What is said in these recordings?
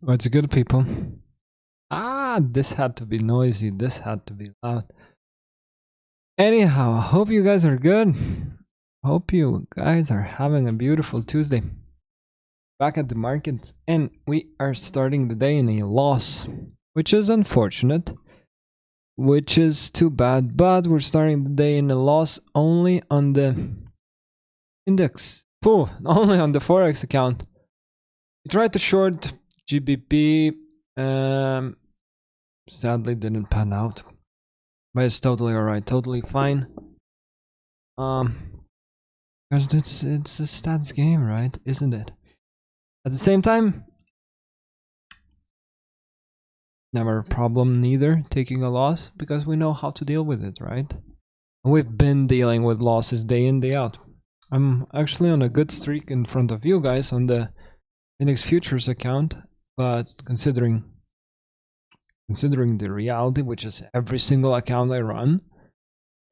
What's good, people? This had to be noisy. This had to be loud. Anyhow, I hope you guys are good. Hope you guys are having a beautiful Tuesday. Back at the markets, and we are starting the day in a loss, which is unfortunate, which is too bad, but we're starting the day in a loss only on the index. Only on the forex account. We tried to short GBP, sadly didn't pan out, but it's totally alright, totally fine. Because it's a stats game, right? Isn't it? At the same time, never a problem neither taking a loss, because we know how to deal with it, right? We've been dealing with losses day in, day out. I'm actually on a good streak in front of you guys on the index futures account, but considering the reality, which is every single account I run,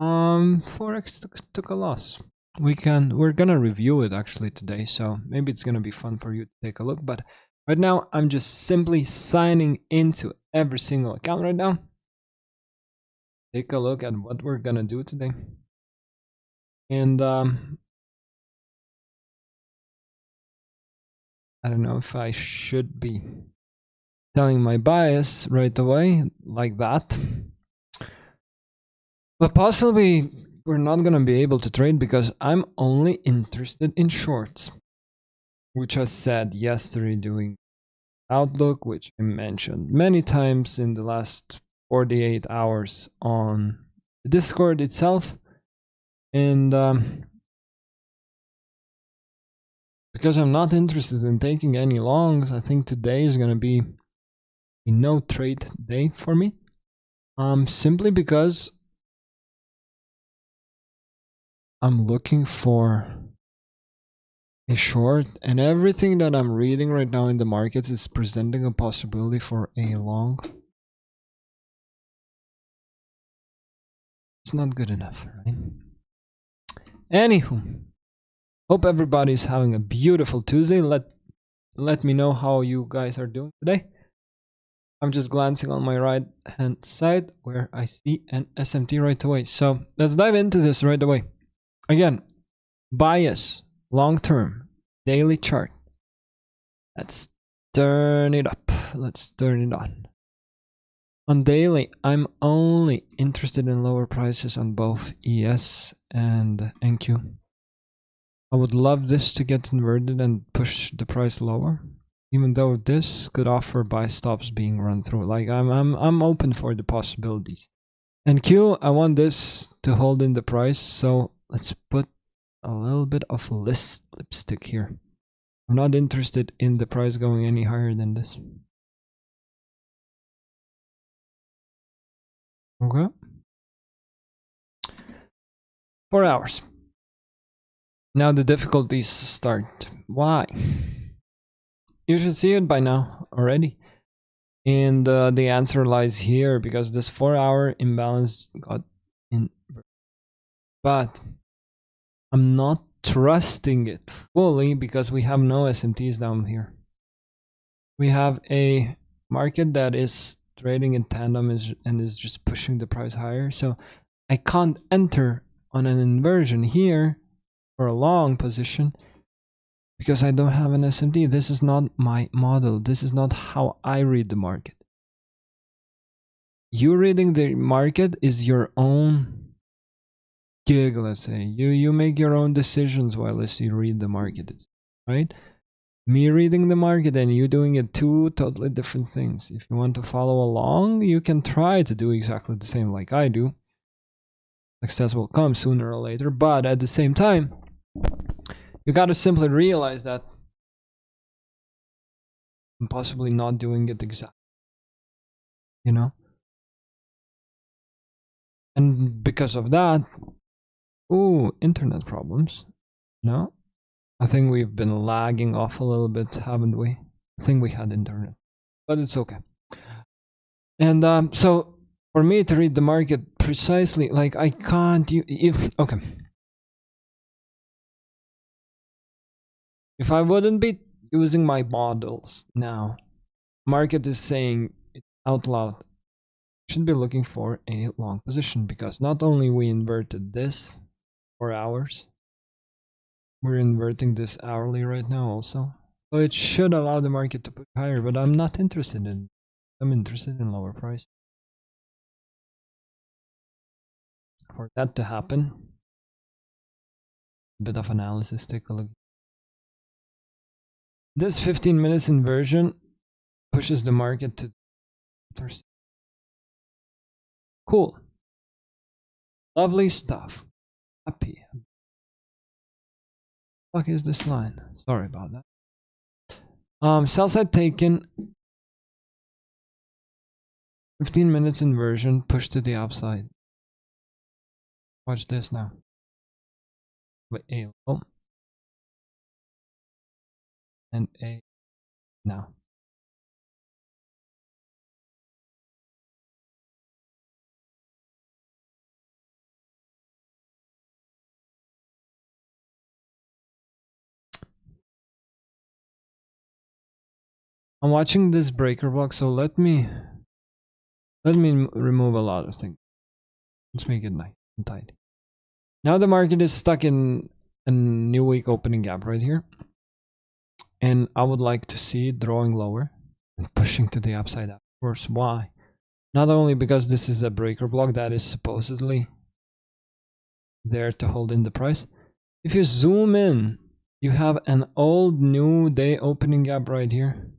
forex took a loss. We're gonna review it actually today, so maybe it's gonna be fun for you to take a look. But right now, I'm just simply signing into every single account right now. Take a look at what we're gonna do today, and I don't know if I should be telling my bias right away like that, but possibly we're not gonna be able to trade because I'm only interested in shorts, which I said yesterday doing Outlook, which I mentioned many times in the last 48 hours on the Discord itself. And because I'm not interested in taking any longs, I think today is going to be a no trade day for me. Simply because I'm looking for a short, and everything that I'm reading right now in the markets is presenting a possibility for a long. It's not good enough, right? Anywho, hope everybody's having a beautiful Tuesday. Let me know how you guys are doing today. I'm just glancing on my right hand side where I see an SMT right away. So let's dive into this right away. Again, bias, long term, daily chart. Let's turn it up. Let's turn it on. On daily, I'm only interested in lower prices on both ES and NQ. I would love this to get inverted and push the price lower, even though this could offer buy stops being run through. Like I'm open for the possibilities. NQ, I want this to hold in the price, so let's put a little bit of lipstick here. I'm not interested in the price going any higher than this. Okay. 4 hours. Now the difficulties start. Why? You should see it by now already. And the answer lies here, because this 4-hour imbalance got in. But I'm not trusting it fully because we have no SMTs down here. We have a market that is trading in tandem and is just pushing the price higher. So I can't enter on an inversion here for a long position because I don't have an SMT. This is not my model. This is not how I read the market. You reading the market is your own gig, let's say. You make your own decisions while you read the market, right? Me reading the market and you doing it, two totally different things. If you want to follow along, you can try to do exactly the same like I do. Success will come sooner or later, but at the same time, you gotta simply realize that I'm possibly not doing it exactly, you know? And because of that, internet problems. No? I think we've been lagging off a little bit, haven't we? I think we had internet, but it's okay. And so for me to read the market precisely, like I can't. Okay. If I wouldn't be using my models now, market is saying it out loud. Should be looking for a long position because not only we inverted this for hours, we're inverting this hourly right now also. So it should allow the market to push higher, but I'm not interested in. I'm interested in lower price. For that to happen, a bit of analysis. Take a look. This 15 minutes inversion pushes the market to first. Cool. Lovely stuff. Happy. What is this line? Sorry about that. Sell side taken. 15 minutes inversion pushed to the upside. Watch this now. With a low and a now. I'm watching this breaker block, so let me remove a lot of things. Let's make it nice and tight. Now the market is stuck in a new week opening gap right here. And I would like to see it drawing lower and pushing to the upside. Of course, why? Not only because this is a breaker block that is supposedly there to hold in the price. If you zoom in, you have an old new day opening gap right here.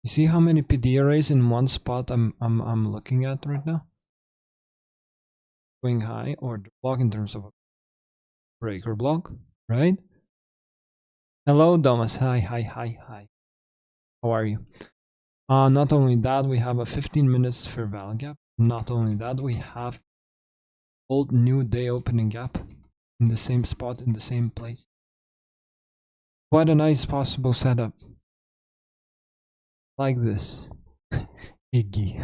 You see how many PD arrays in one spot I'm looking at right now? Going high or the block in terms of a breaker block, right? Hello, Thomas. Hi. How are you? Not only that, we have a 15 minutes fair value gap. Not only that, we have old new day opening gap in the same spot, in the same place. Quite a nice possible setup. Like this. Iggy.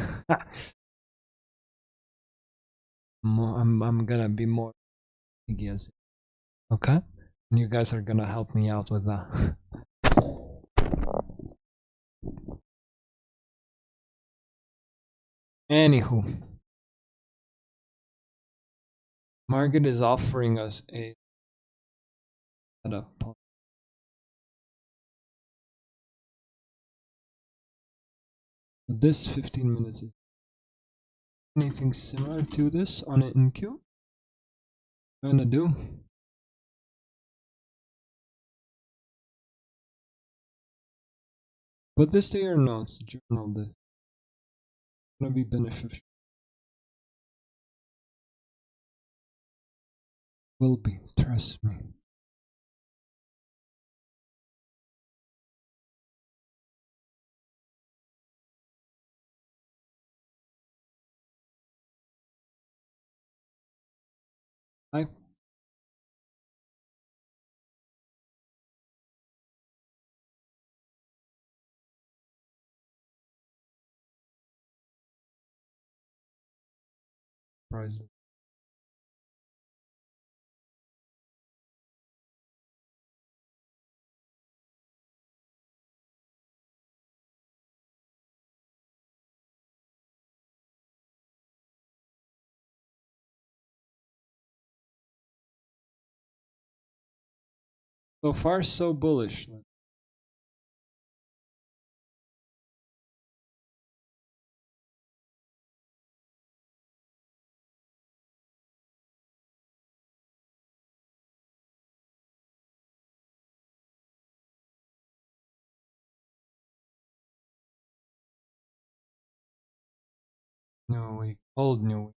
I'm gonna be more Iggy as okay? And you guys are gonna help me out with that. Anywho. Market is offering us a setup. This 15 minutes is anything similar to this on an NQ? Gonna do. Put this to your notes, journal this. It's gonna be beneficial. Will be, trust me. I price it. So far, so bullish. New week, old new week.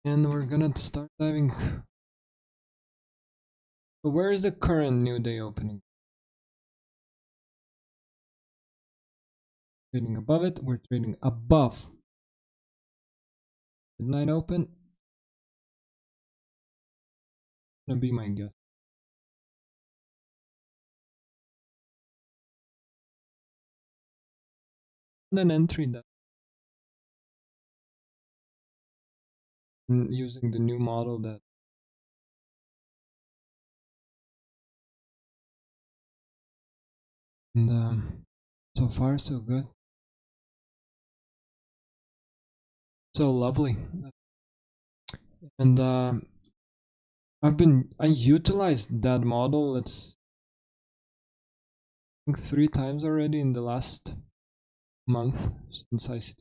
And we're gonna start diving. So where is the current new day opening? Trading above it, we're trading above. Midnight open. Gonna be my guess. And an entry that using the new model that And so far so good. So lovely. And I utilized that model, let's think 3 times already in the last month since ICT.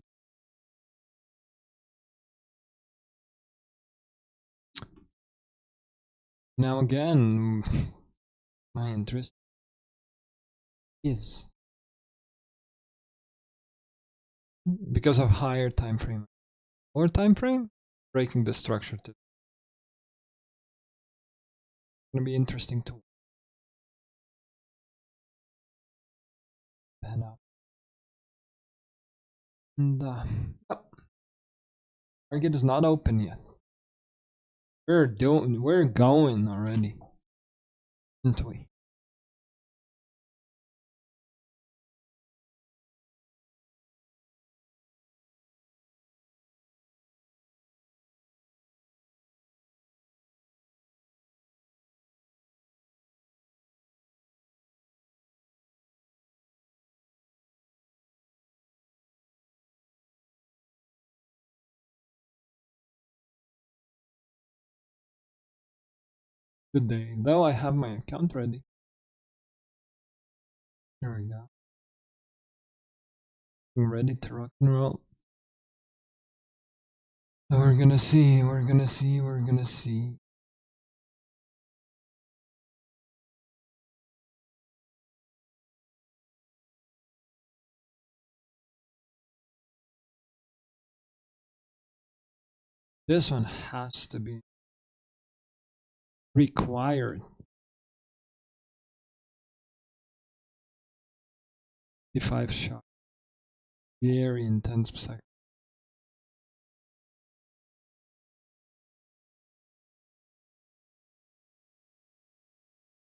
Now again, my interest is because of higher time frame. Lower time frame, breaking the structure to gonna be interesting to pan out. And oh, market is not open yet. We're going already, aren't we? Good day. Though I have my account ready. Here we go. I'm ready to rock and roll. So we're gonna see. This one has to be required. 55 shot. Very intense psych.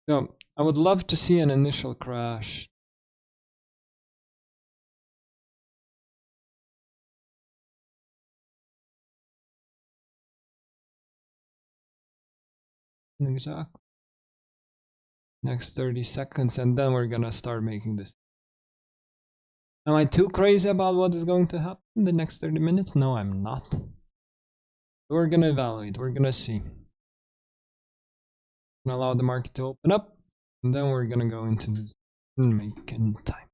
So I would love to see an initial crash. Exactly. Next 30 seconds, and then we're gonna start making this. Am I too crazy about what is going to happen in the next 30 minutes? No, I'm not. We're gonna evaluate, we're gonna see. Gonna allow the market to open up, and then we're gonna go into this making time.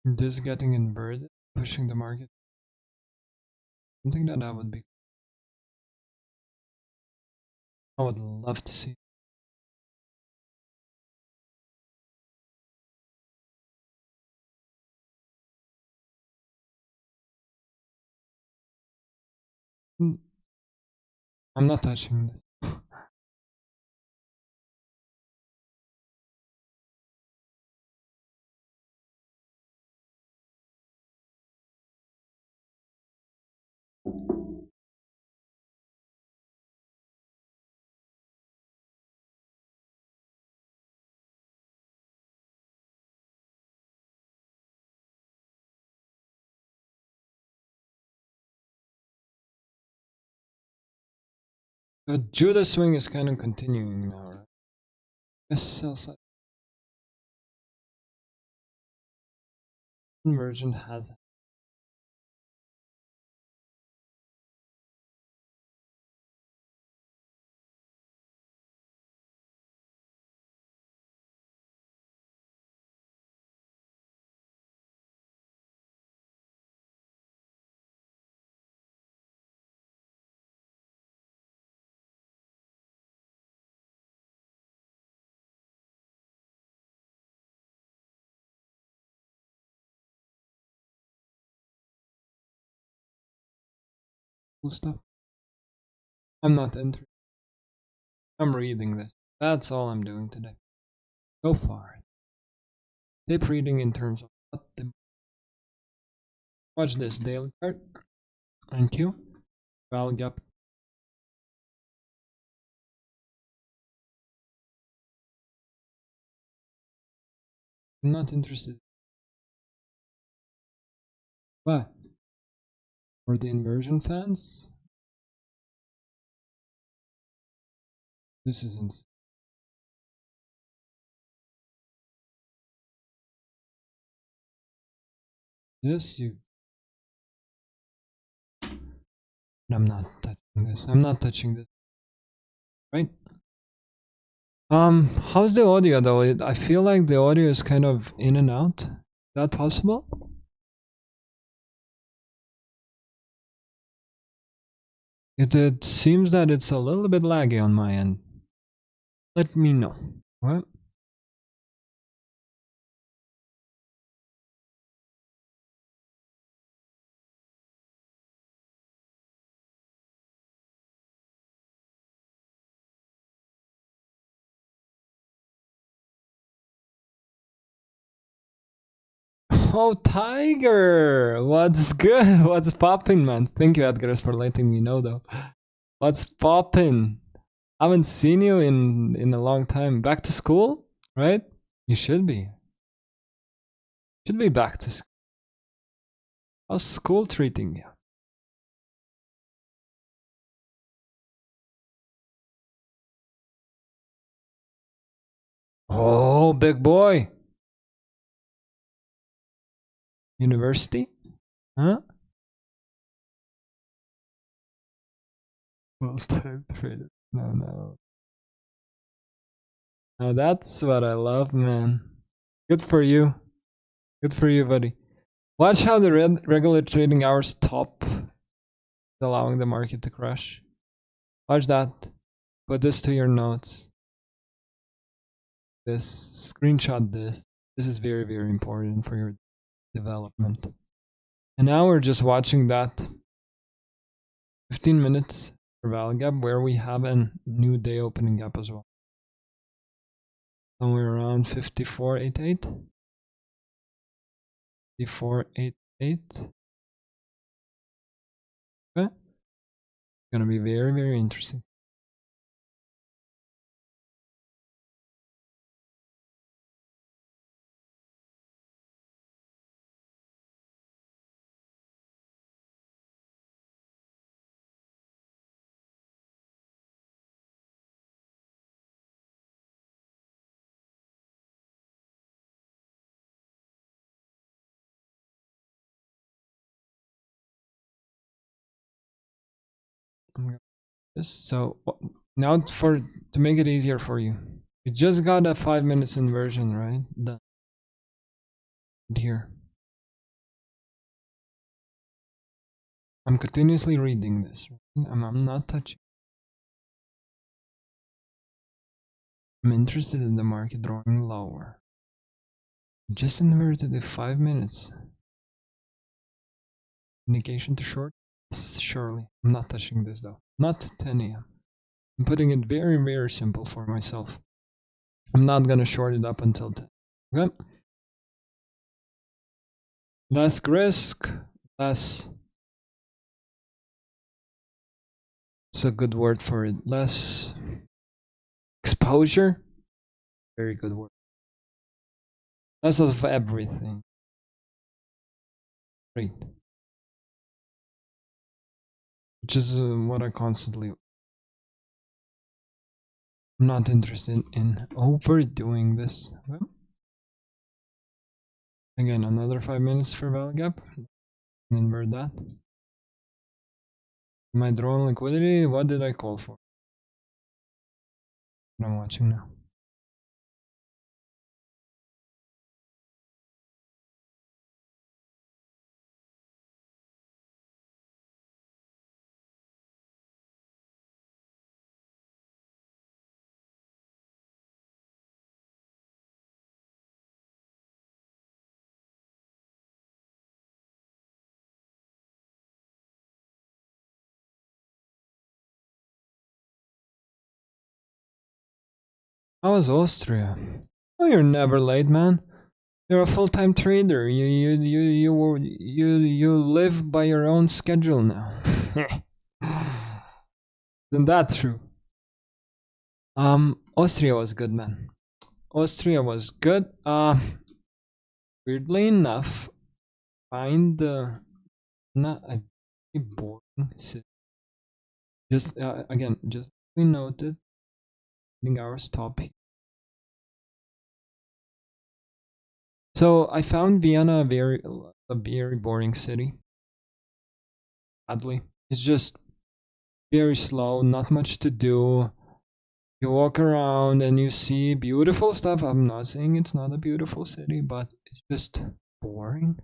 This getting inverted, pushing the market. Something that I would love to see. I'm not touching this. But Judah swing is kind of continuing now, right? Yes, sell side conversion has. cool stuff. I'm not interested. I'm reading this. That's all I'm doing today. So far. Tape reading in terms of what the watch this daily chart. Thank you. Val gap. I'm not interested. What? For the inversion fans? This isn't. This you. I'm not touching this. I'm not touching this. Right? How's the audio though? I feel like the audio is kind of in and out. Is that possible? It seems that it's a little bit laggy on my end. Let me know. What? Oh, Tiger! What's good? What's poppin', man? Thank you, Edgar, for letting me know, though. What's poppin'? Haven't seen you in a long time. Back to school, right? You should be. Should be back to school. How's school treating you? Oh, big boy. University? Huh? Full-time trader. No, no. Now that's what I love, man. Good for you. Good for you, buddy. Watch how the regular trading hours top, allowing the market to crash. Watch that. Put this to your notes. This. Screenshot this. This is very, very important for your development. And now we're just watching that 15 minutes for value gap where we have a new day opening gap as well. Somewhere around 54.88. 54.88. Okay. It's gonna be very, very interesting. So now to make it easier for you, you just got a 5 minutes inversion, right? Done. Here. I'm continuously reading this. Right? I'm not touching. I'm interested in the market drawing lower. Just inverted the 5 minutes. Indication to short? Surely. I'm not touching this though. Not 10 a.m. I'm putting it very, very simple for myself. I'm not gonna short it up until 10. Okay? Less risk, less. It's a good word for it. Less exposure. Very good word. Less of everything. Great. Which is what I constantly. I'm not interested in overdoing this. Okay? Again, another 5 minutes for value gap. Invert that. My drawing liquidity, what did I call for? I'm watching now. How was Austria? Oh, you're never late, man. You're a full-time trader. You live by your own schedule now. Isn't that true? Austria was good, man. Austria was good. Weirdly enough, find not a boring city. Just again, just we noted. I think our stop here. So I found Vienna a very boring city. Sadly, it's just very slow, not much to do. You walk around and you see beautiful stuff. I'm not saying it's not a beautiful city, but it's just boring.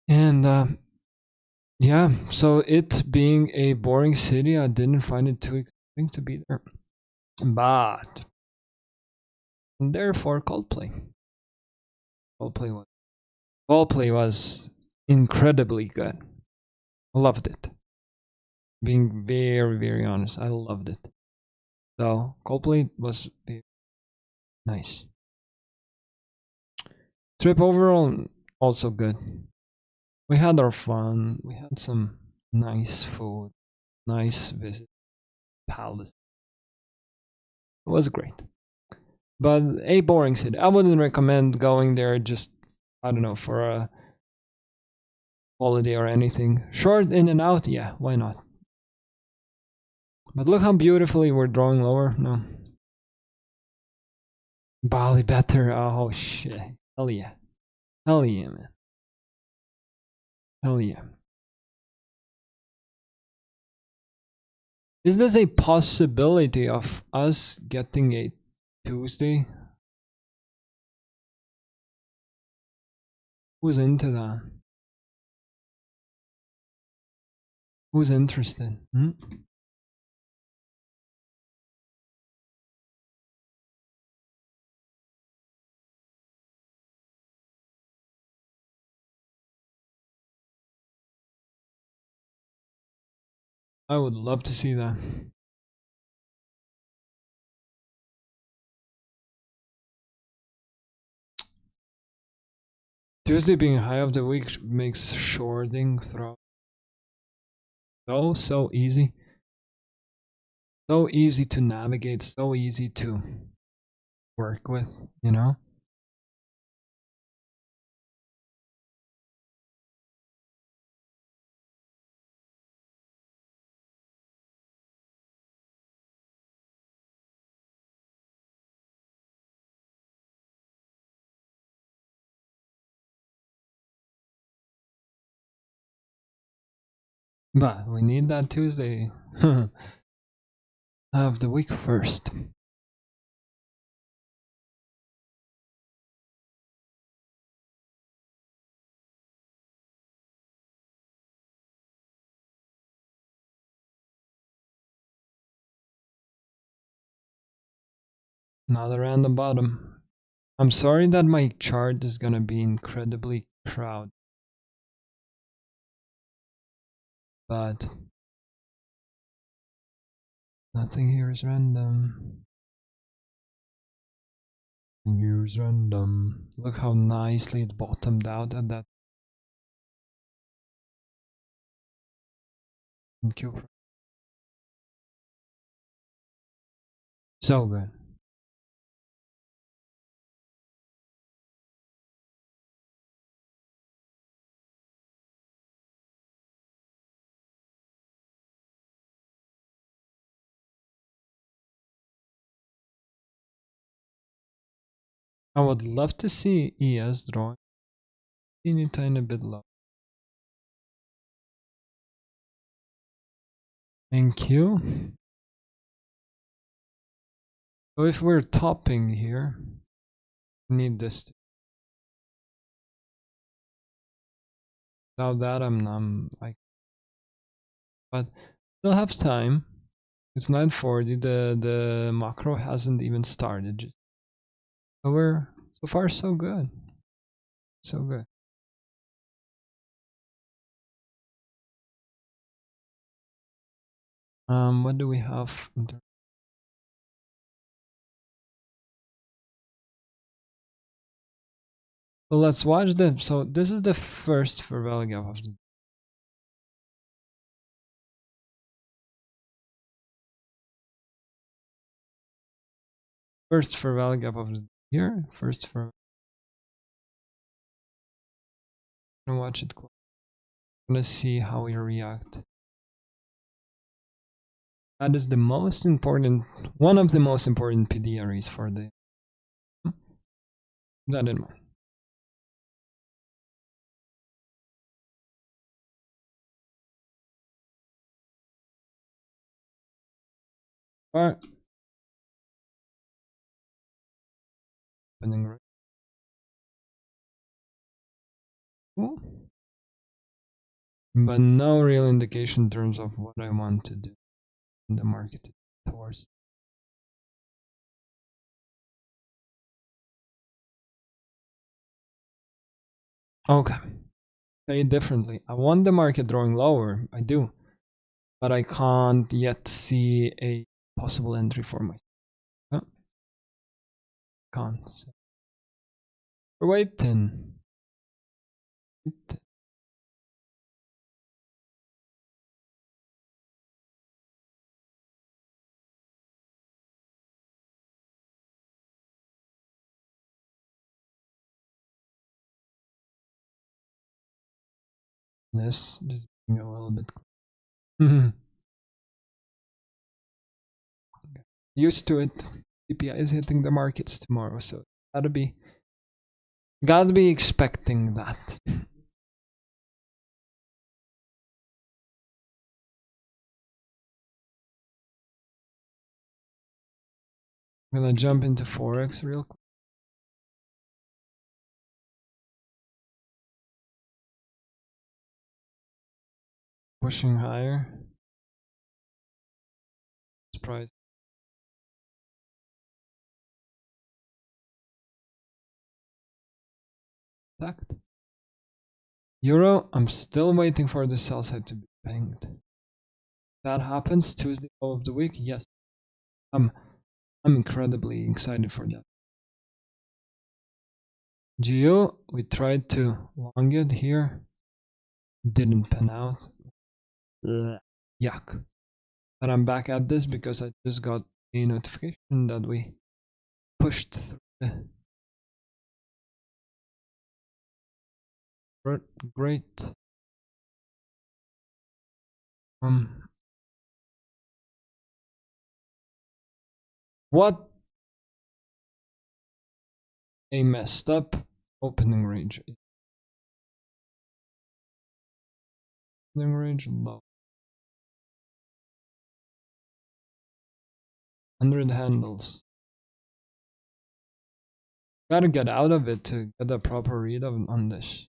And yeah, so it being a boring city, I didn't find it too exciting to be there. But therefore, Coldplay was Coldplay was incredibly good. I loved it. Being very honest, I loved it. So Coldplay was very nice. Trip overall also good. We had our fun. We had some nice food, nice visit palace. It was great, but a boring city. I wouldn't recommend going there. Just I don't know for a holiday or anything. Short in and out, yeah, why not? But look how beautifully we're drawing lower. No, Bali better. Oh shit! Hell yeah! Hell yeah, man! Hell yeah! Is this a possibility of us getting a Tuesday? Who's into that? Who's interested? Hmm? I would love to see that. Tuesday being high of the week makes shorting throughout so easy. So easy to navigate, so easy to work with, you know? But we need that Tuesday of the week first. Not around the bottom. I'm sorry that my chart is gonna be incredibly crowded, but nothing here is random. Nothing here is random. Look how nicely it bottomed out at that. Thank you. So good. I would love to see ES drawing teeny tiny bit low. Thank you. So if we're topping here, we need this. Without that, I'm like, but still have time. It's 9:40. The macro hasn't even started. Just so we're so far so good, so good. What do we have? So let's watch them. So this is the first fair value gap of the first fair value gap of the year. First for gonna watch it close. Gonna see how we react. That is the most important, one of the most important PD areas for the that in mind. Alright. Opening right. Cool. But no real indication in terms of what I want to do in the market towards. Okay. Say it differently. I want the market drawing lower. I do. But I can't yet see a possible entry for my. Can't. We're waiting. This just being a little bit used to it. CPI is hitting the markets tomorrow, so gotta be expecting that. I'm gonna jump into forex real quick. Pushing higher. Price. Tact. Euro, I'm still waiting for the sell side to be pinged. That happens Tuesday of the week. Yes, I'm incredibly excited for that. Geo, we tried to long it here, didn't pan out. Yuck. But I'm back at this because I just got a notification that we pushed through the great. What a messed up opening range. Opening range low. 100 handles. Gotta get out of it to get a proper read on this.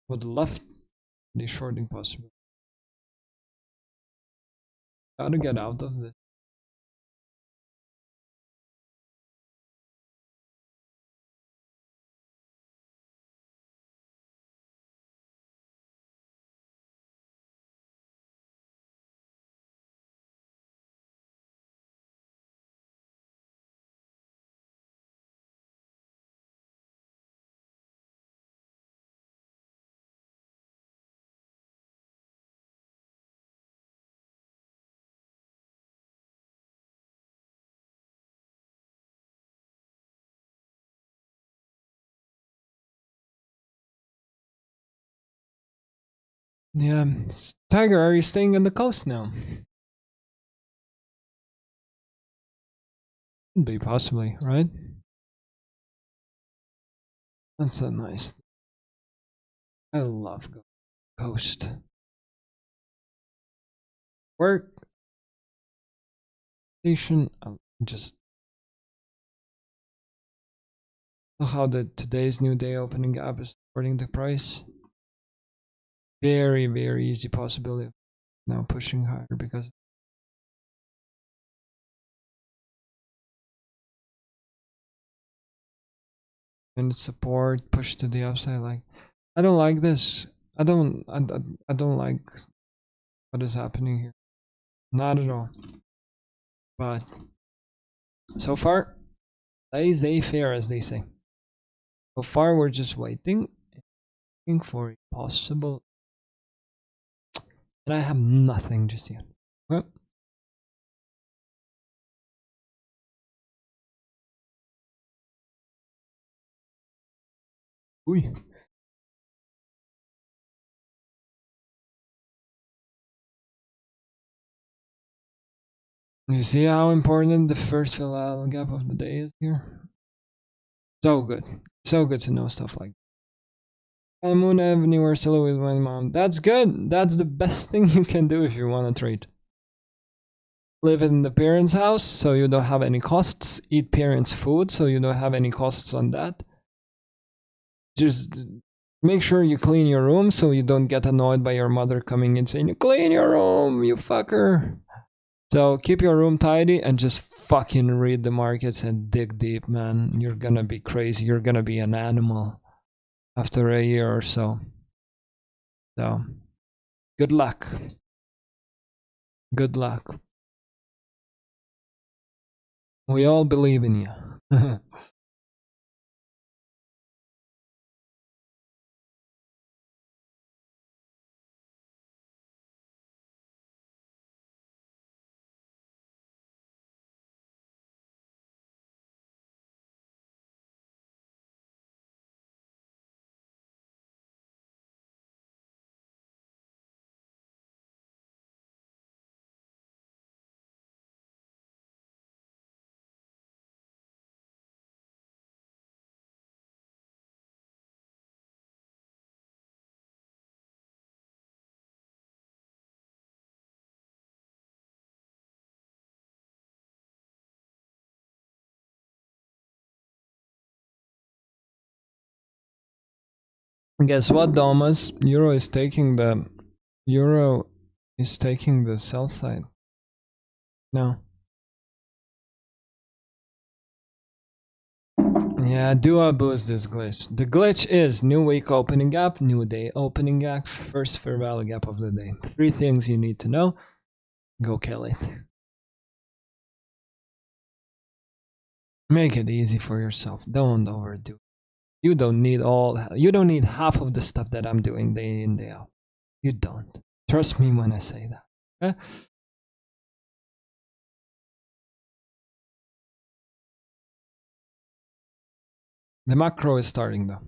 Would love the shorting possible. Gotta get out of this. Yeah, Tiger, are you staying on the coast now? Could be possibly, right? That's so nice. I love coast. Work station. Just look how today's new day opening gap is supporting the price. Very, very easy possibility of now pushing higher because and support push to the upside. Like I don't like this. I don't like what is happening here. Not at all. But so far, laissez-faire, as they say. So far, we're just waiting for a possible, and I have nothing just yet. Well, ooh. You see how important the first fill gap of the day is here? So good. So good to know stuff like that. And Moon Avenue, we're still with my mom. That's good. That's the best thing you can do if you want to trade. Live in the parents' house so you don't have any costs. Eat parents' food so you don't have any costs on that. Just make sure you clean your room so you don't get annoyed by your mother coming in saying, clean your room, you fucker. So keep your room tidy and just fucking read the markets and dig deep, man. You're gonna be crazy. You're gonna be an animal after a year or so. So, good luck. Good luck. We all believe in you. Guess what, Thomas? Euro is taking the sell side. No. Yeah, do I boost this glitch? The glitch is new week opening gap, new day opening gap, first fair value gap of the day. 3 things you need to know. Go kill it. Make it easy for yourself. Don't overdo it. You don't need half of the stuff that I'm doing day in, day out. You don't. Trust me when I say that. Okay? The macro is starting though.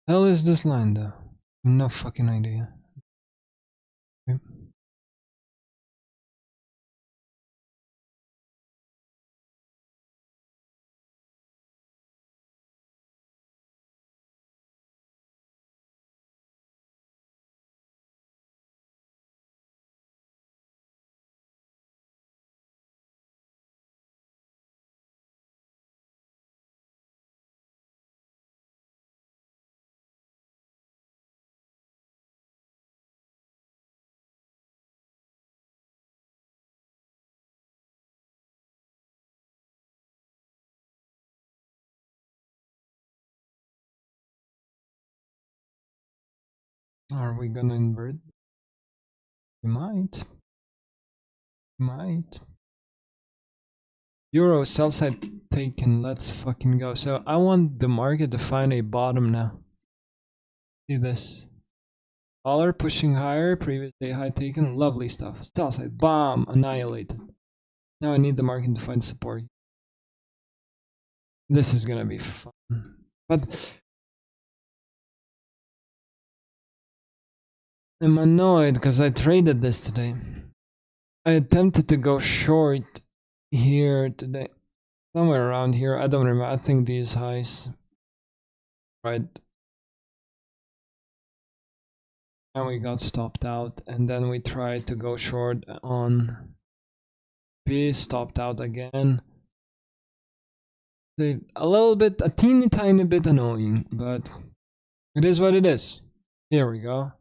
Hell is this line though? No fucking idea. Okay. Are we gonna invert? We might. Might. Euro sell side taken. Let's fucking go. So I want the market to find a bottom now. See this. Dollar pushing higher, previous day high taken. Lovely stuff. Sell side. Bomb. Annihilated. Now I need the market to find support. This is gonna be fun. But I'm annoyed because I traded this today. I attempted to go short here today. Somewhere around here. I don't remember. I think these highs. Right. And we got stopped out. And then we tried to go short on P. Stopped out again. A little bit, a teeny tiny bit annoying. But it is what it is. Here we go.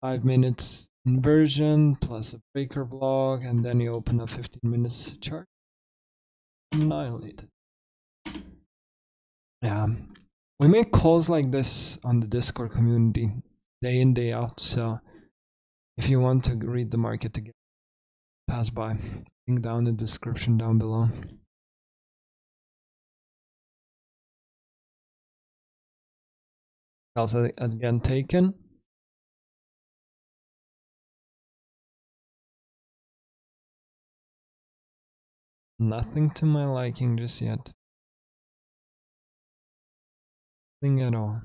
5 minutes inversion plus a breaker block. And then you open a 15 minutes chart. Annihilated. Yeah, we make calls like this on the Discord community day in, day out. So if you want to read the market again, pass by. Link down in the description down below. Also again taken. Nothing to my liking just yet. Nothing at all.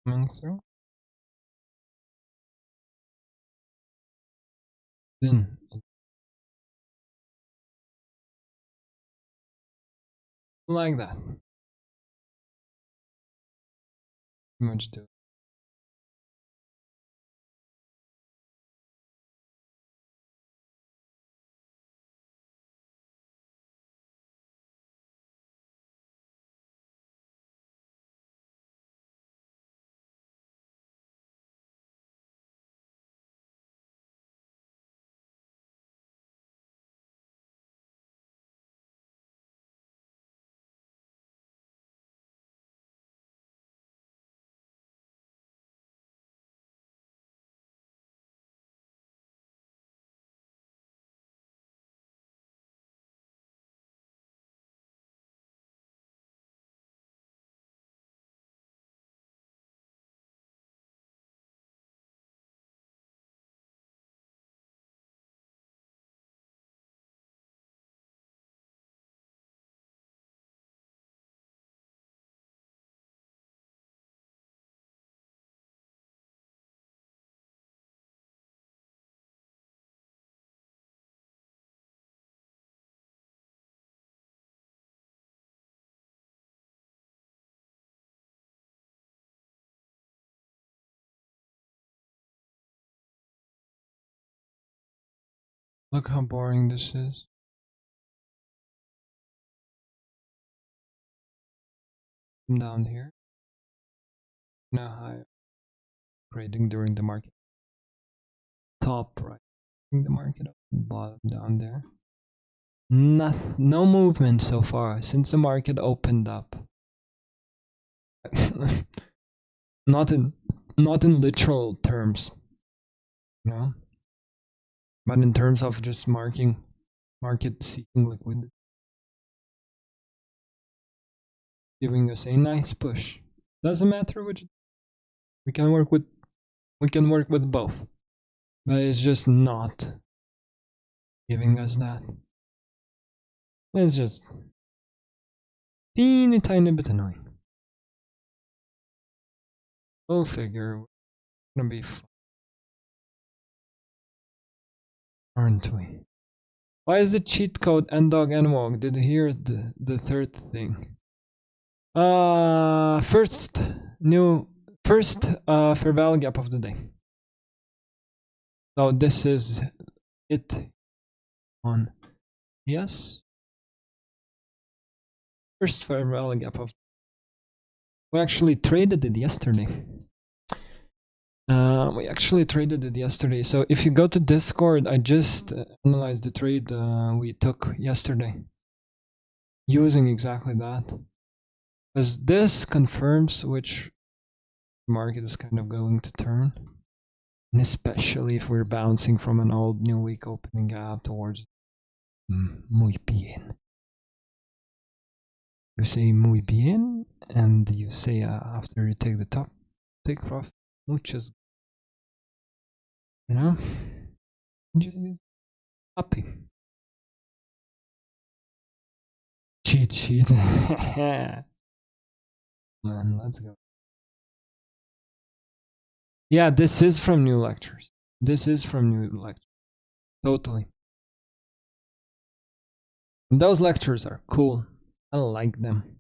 Coming through. Then like that. Much do. Look how boring this is. I'm down here. Now high trading during the market. Top right. The market up, bottom down there. No movement so far since the market opened up. not in literal terms, you know, but in terms of just market seeking liquidity, giving us a nice push. Doesn't matter which. We can work with both, but it's just not giving us that. It's just teeny tiny bit annoying. We'll figure. We're gonna be fine, aren't we? Why is the cheat code ndog nwog? Did you hear the third thing? First fair value gap of the day. So this is It on. Yes. First fair value gap of. We actually traded it yesterday. So if you go to Discord, I just analyzed the trade we took yesterday. Using exactly that. Because this confirms which market is kind of going to turn. And especially if we're bouncing from an old new week opening gap towards muy bien. You say muy bien, and you say after you take the top, take profit, muchas. You know? You're happy. Cheat sheet. Man, let's go. Yeah, this is from new lectures. Totally. And those lectures are cool. I like them.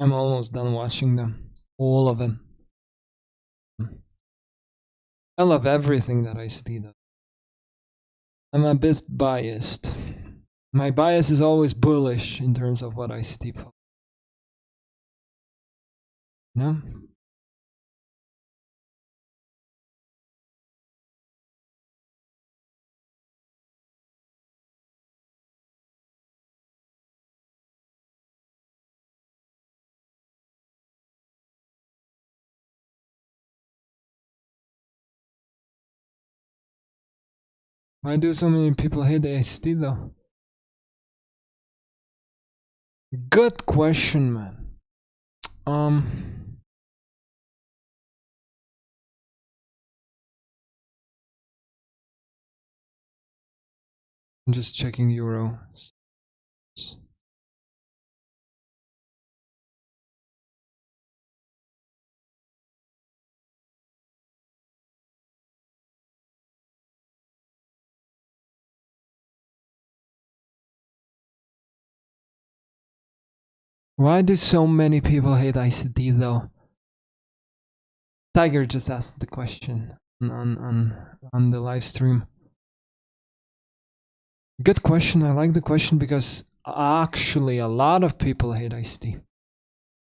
I'm almost done watching them. All of them. I love everything that ICT does. I'm a bit biased. My bias is always bullish in terms of what ICT follows. No? Why do so many people hate ICT though? Good question, man. I'm just checking euro. Why do so many people hate ICT though? Tiger just asked the question on the live stream. Good question. I like the question because actually a lot of people hate ICT.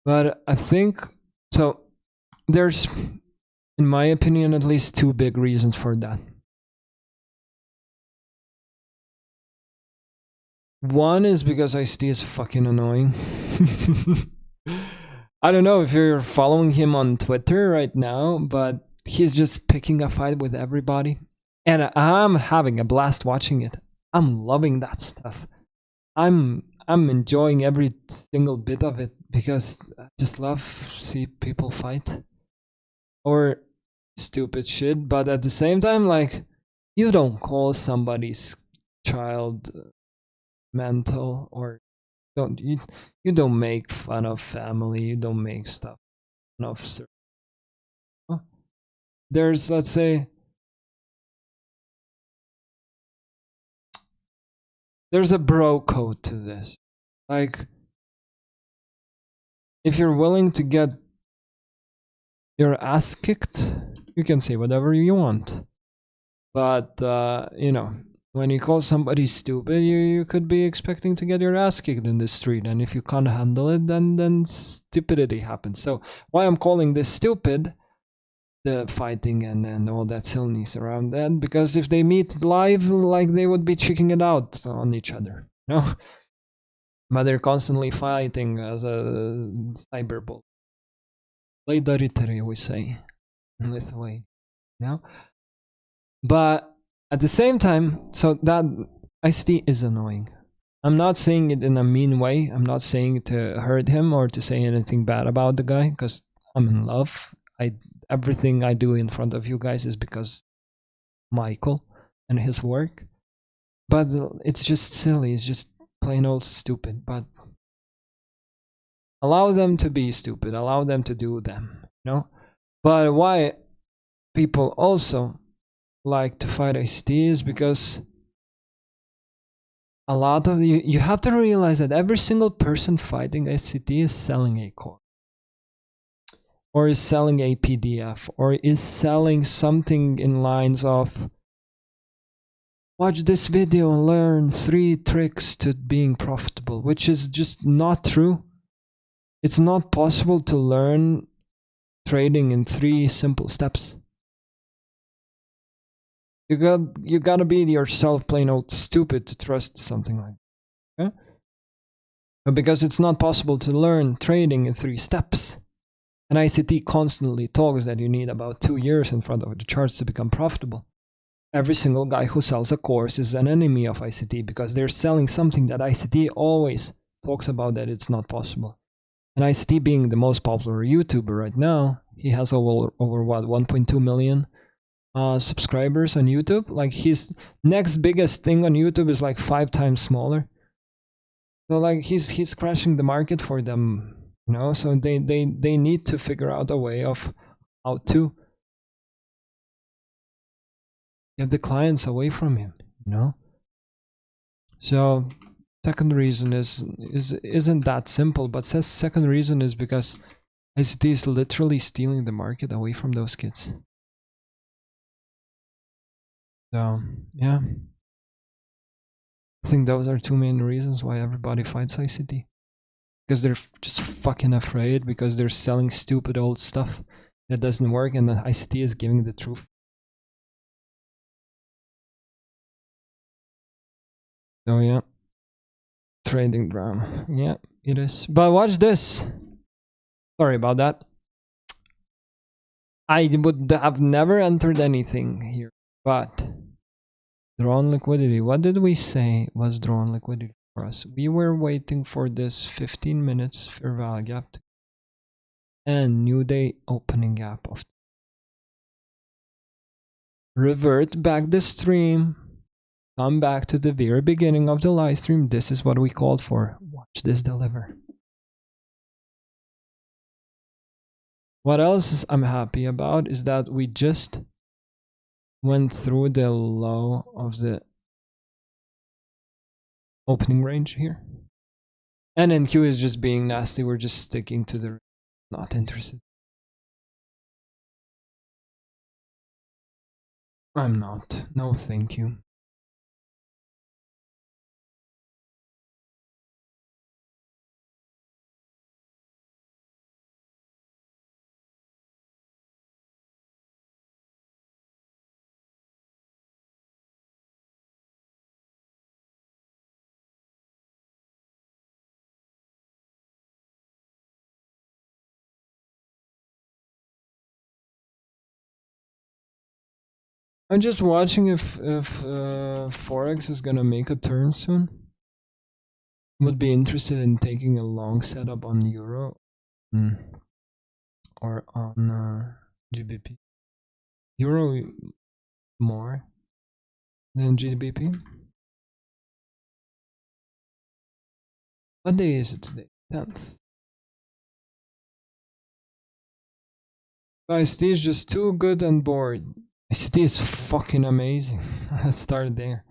But I think so. There's, in my opinion, at least two big reasons for that. One is because ICT is fucking annoying. I don't know if you're following him on Twitter right now, but he's just picking a fight with everybody. And I'm having a blast watching it. I'm loving that stuff. I'm enjoying every single bit of it because I just love see people fight. Or stupid shit, but at the same time, like, you don't call somebody's child mental, or you don't make fun of family, you don't make stuff fun of certain. There's, let's say, there's a bro code to this. Like, if you're willing to get your ass kicked, you can say whatever you want. But, you know, when you call somebody stupid, you could be expecting to get your ass kicked in the street. And if you can't handle it, then stupidity happens. So why I'm calling this stupid, the fighting and all that silliness around that, because if they meet live, like, they would be checking it out on each other, you know? But they're constantly fighting as a cyberbully. Laidaritari, we say in Lithuania, you know? But at the same time, so that ICT is annoying. I'm not saying it in a mean way. I'm not saying it to hurt him or to say anything bad about the guy, because I'm in love. Everything I do in front of you guys is because Michael and his work. But it's just silly. It's just plain old stupid. But allow them to be stupid. Allow them to do them. You know? But why people also like to fight ICT is because a lot of you have to realize that every single person fighting ICT is selling a core, or is selling a PDF, or is selling something in lines of watch this video and learn 3 tricks to being profitable, which is just not true. It's not possible to learn trading in 3 simple steps. You gotta be yourself plain old stupid to trust something like that. Okay? But because it's not possible to learn trading in 3 steps. And ICT constantly talks that you need about 2 years in front of the charts to become profitable. Every single guy who sells a course is an enemy of ICT because they're selling something that ICT always talks about that it's not possible. And ICT being the most popular YouTuber right now, he has over what, 1.2 million subscribers on YouTube. Like his next biggest thing on YouTube is like 5 times smaller. So like he's crashing the market for them, you know. So they need to figure out a way of how to get the clients away from him, you know. So second reason isn't that simple, but says second reason is because ICT is literally stealing the market away from those kids. So yeah, I think those are 2 main reasons why everybody fights ICT. Because they're just fucking afraid, because they're selling stupid old stuff that doesn't work, and the ICT is giving the truth. So yeah, trading drama. Yeah, it is. But watch this. Sorry about that. I would have never entered anything here, but drawn liquidity. What did we say was drawn liquidity for us? We were waiting for this 15 minutes fair value gap and new day opening gap of revert back the stream, come back to the very beginning of the live stream. This is what we called for. Watch this deliver. What else I'm happy about is that we just went through the low of the opening range here. And NQ is just being nasty. We're just sticking to the not interested. I'm not. No, thank you. I'm just watching if forex is gonna make a turn soon. Would be interested in taking a long setup on euro or on GBP. Euro more than GBP. What day is it today? 10th. ICT is just too good and bored. ICT is fucking amazing. Let's start there.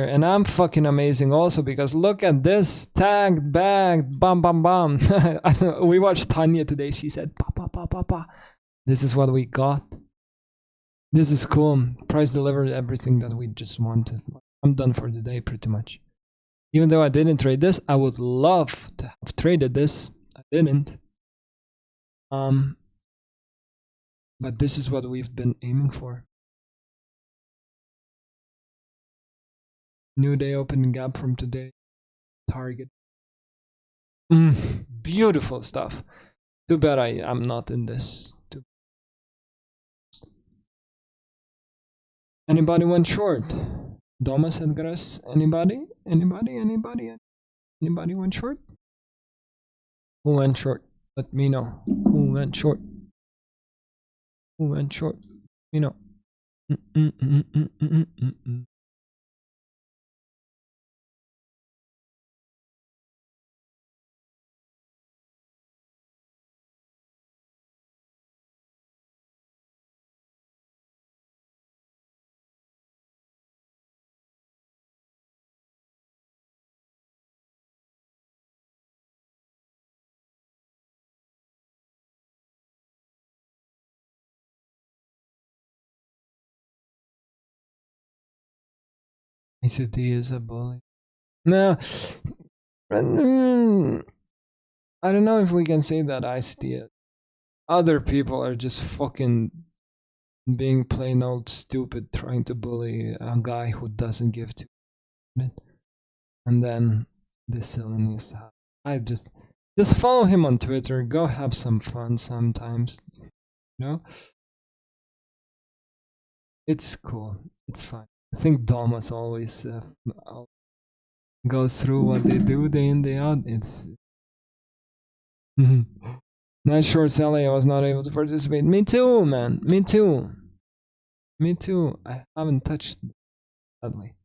And I'm fucking amazing also because look at this. Tagged, bagged, bam, bam, bam. We watched Tanya today. She said, pa, pa, pa, pa, pa. This is what we got. This is cool. Price delivered everything that we just wanted. I'm done for the day pretty much. Even though I didn't trade this, I would love to have traded this. I didn't. But this is what we've been aiming for. New day opening gap from today. Target. Beautiful stuff. Too bad I'm not in this. Anybody went short? Domas and Grass? Anybody? Anybody went short? Who went short? Let me know. Who went short? Who went short? You know. ICT is a bully. No, I don't know if we can say that ICT is. Other people are just fucking being plain old stupid, trying to bully a guy who doesn't give to it. And then this silliness. I just follow him on Twitter. Go have some fun sometimes. You know, it's cool. It's fine. I think Thomas always go through what they do day in day out. It's not sure, Sally. I was not able to participate. Me too, man. Me too. Me too. I haven't touched it, sadly.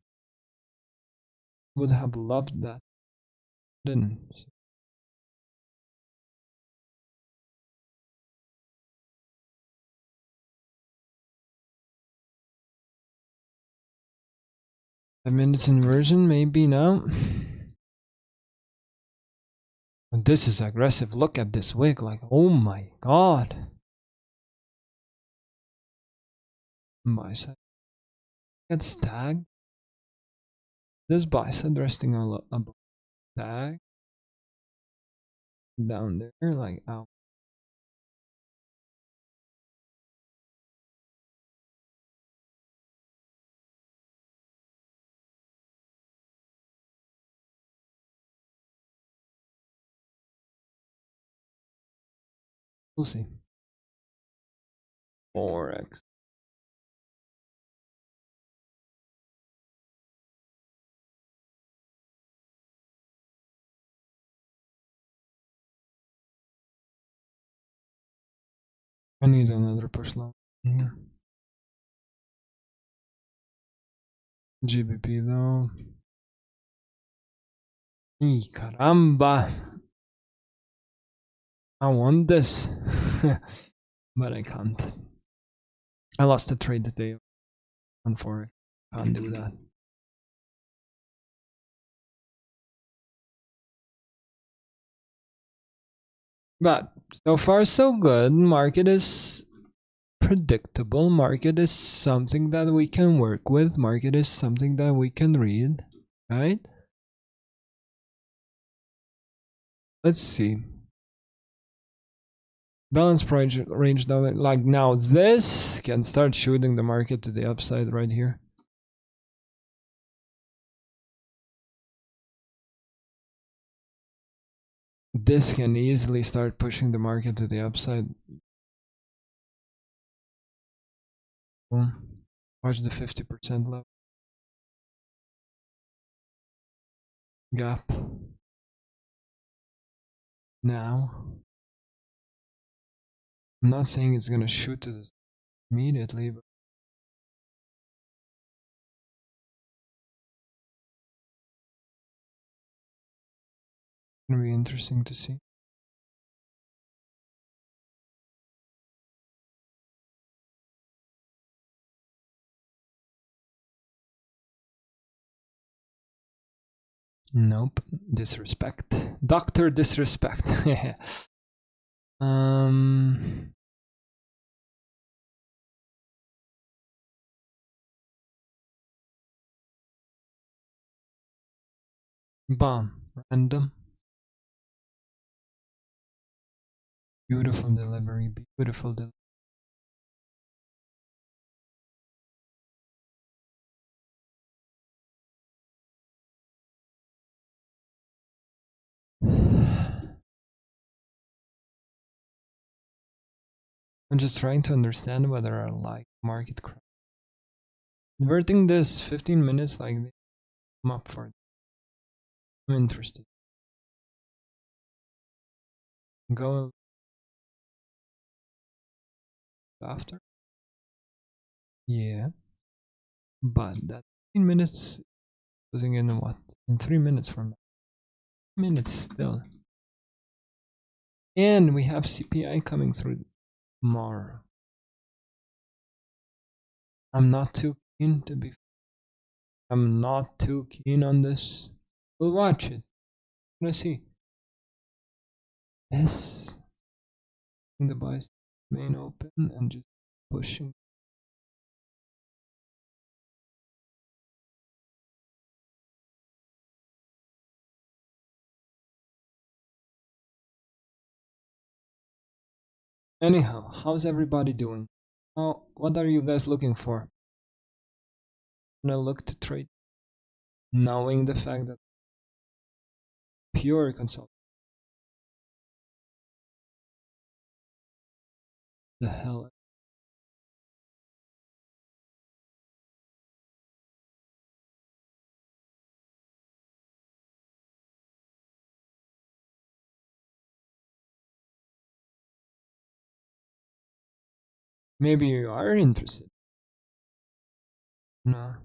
Would have loved that. Didn't. 5 minutes inversion, maybe now. This is aggressive. Look at this wick. Like, oh my god. Bicep. It's tag. This bicep resting on above tag. Down there, like out. We'll see. Forex. I need another push line here. GBP though. Y caramba. I want this. But I can't. I lost the trade today on Forex. Can't do that. But so far so good. Market is predictable. Market is something that we can work with. Market is something that we can read, right? Let's see. Balance range now, like now this can start shooting the market to the upside right here. This can easily start pushing the market to the upside. Watch the 50% level. Gap. Now. I'm not saying it's gonna shoot to this immediately, but it's gonna be interesting to see. Nope. Disrespect. Doctor disrespect. Bomb. Random. Beautiful delivery. Beautiful delivery. I'm just trying to understand whether I like market crash. Converting this 15 minutes like this, I'm up for it. I'm interested. Go after? Yeah. But that 15 minutes closing in what? In 3 minutes from now. Minutes still. And we have CPI coming through tomorrow. I'm not too keen to be. I'm not too keen on this. We'll watch it. Let's see. Yes. The buys main open and just pushing. Anyhow, how's everybody doing? What are you guys looking for? Gonna look to trade, knowing the fact that pure consult. The hell? Maybe you are interested. No.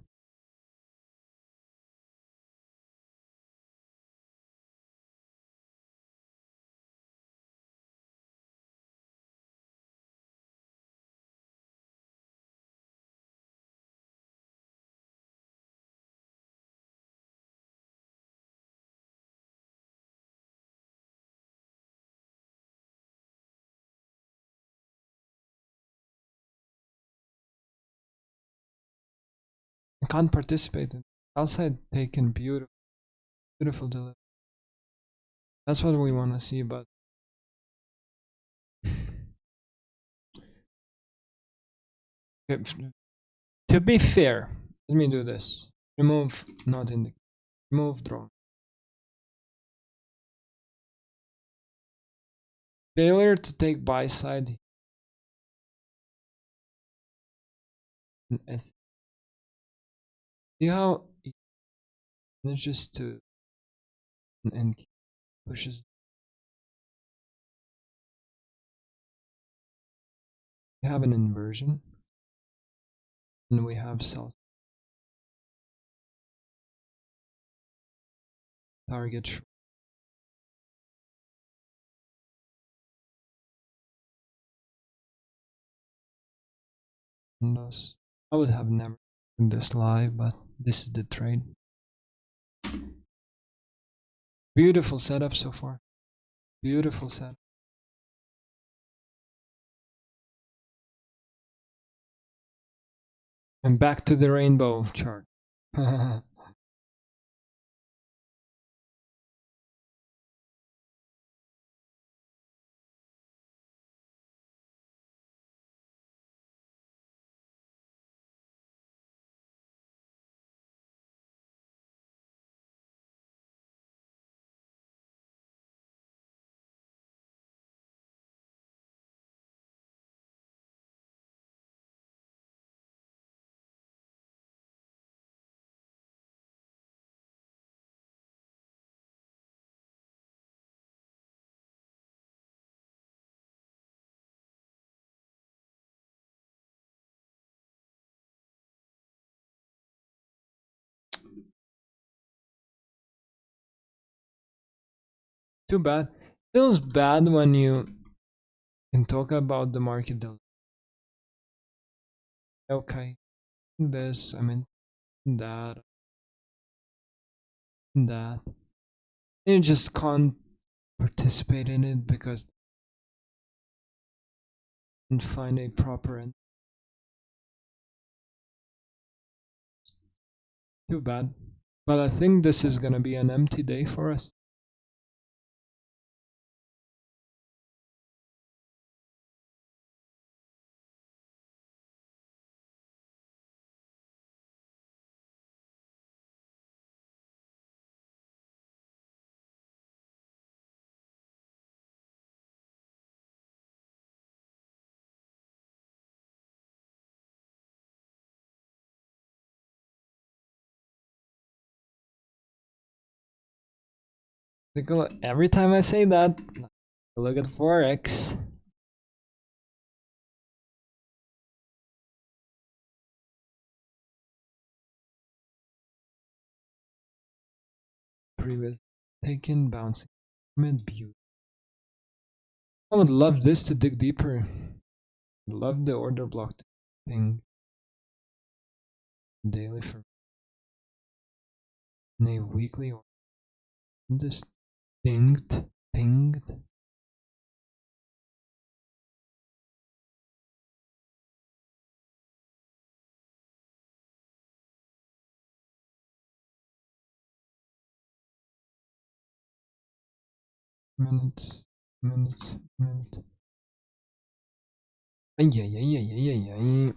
I can't participate in outside taking beautiful, beautiful delivery. That's what we want to see, but to be fair, let me do this. Remove not indicate. Remove drone. Failure to take buy side in S. See how it manages to and pushes. We have an inversion, and we have self target. Those. I would have never done this live, but this is the trade. Beautiful setup so far. Beautiful setup. And back to the rainbow chart. Too bad. Feels bad when you can talk about the market. Okay, this, I mean, that, that. And you just can't participate in it because you can't find a proper end. Too bad. But I think this is gonna be an empty day for us. Every time I say that, look at forex. Previous taken bouncing. Mid beauty. I would love this to dig deeper. Love the order block thing daily for a weekly or this pinged minutes minutes minute Ay, ay, ay, ay, ay, ay, ay.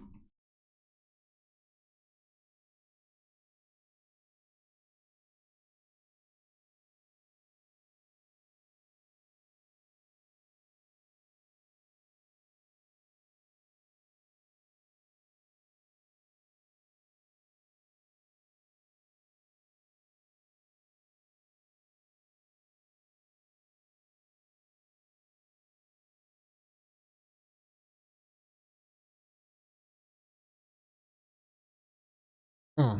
Oh,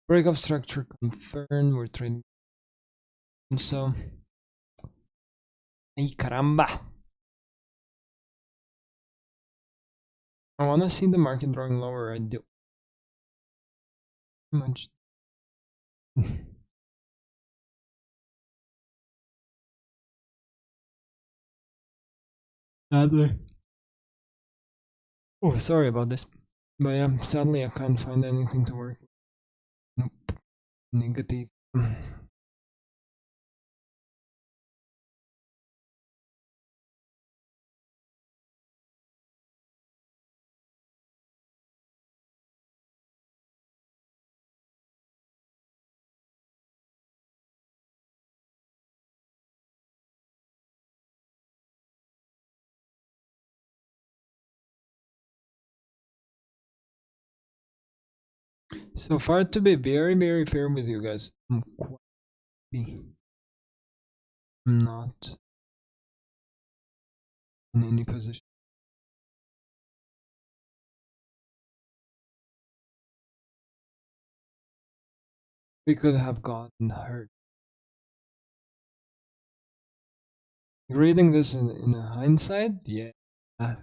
breakup structure confirmed. We're trading. So, ay caramba. I want to see the market drawing lower. I do. Much. Sadly. Oh, sorry about this. But yeah, sadly, I can't find anything to work. Nope. Negative. So far, to be very, very fair with you guys, I'm not in any position. We could have gotten hurt. Reading this in a hindsight, yeah,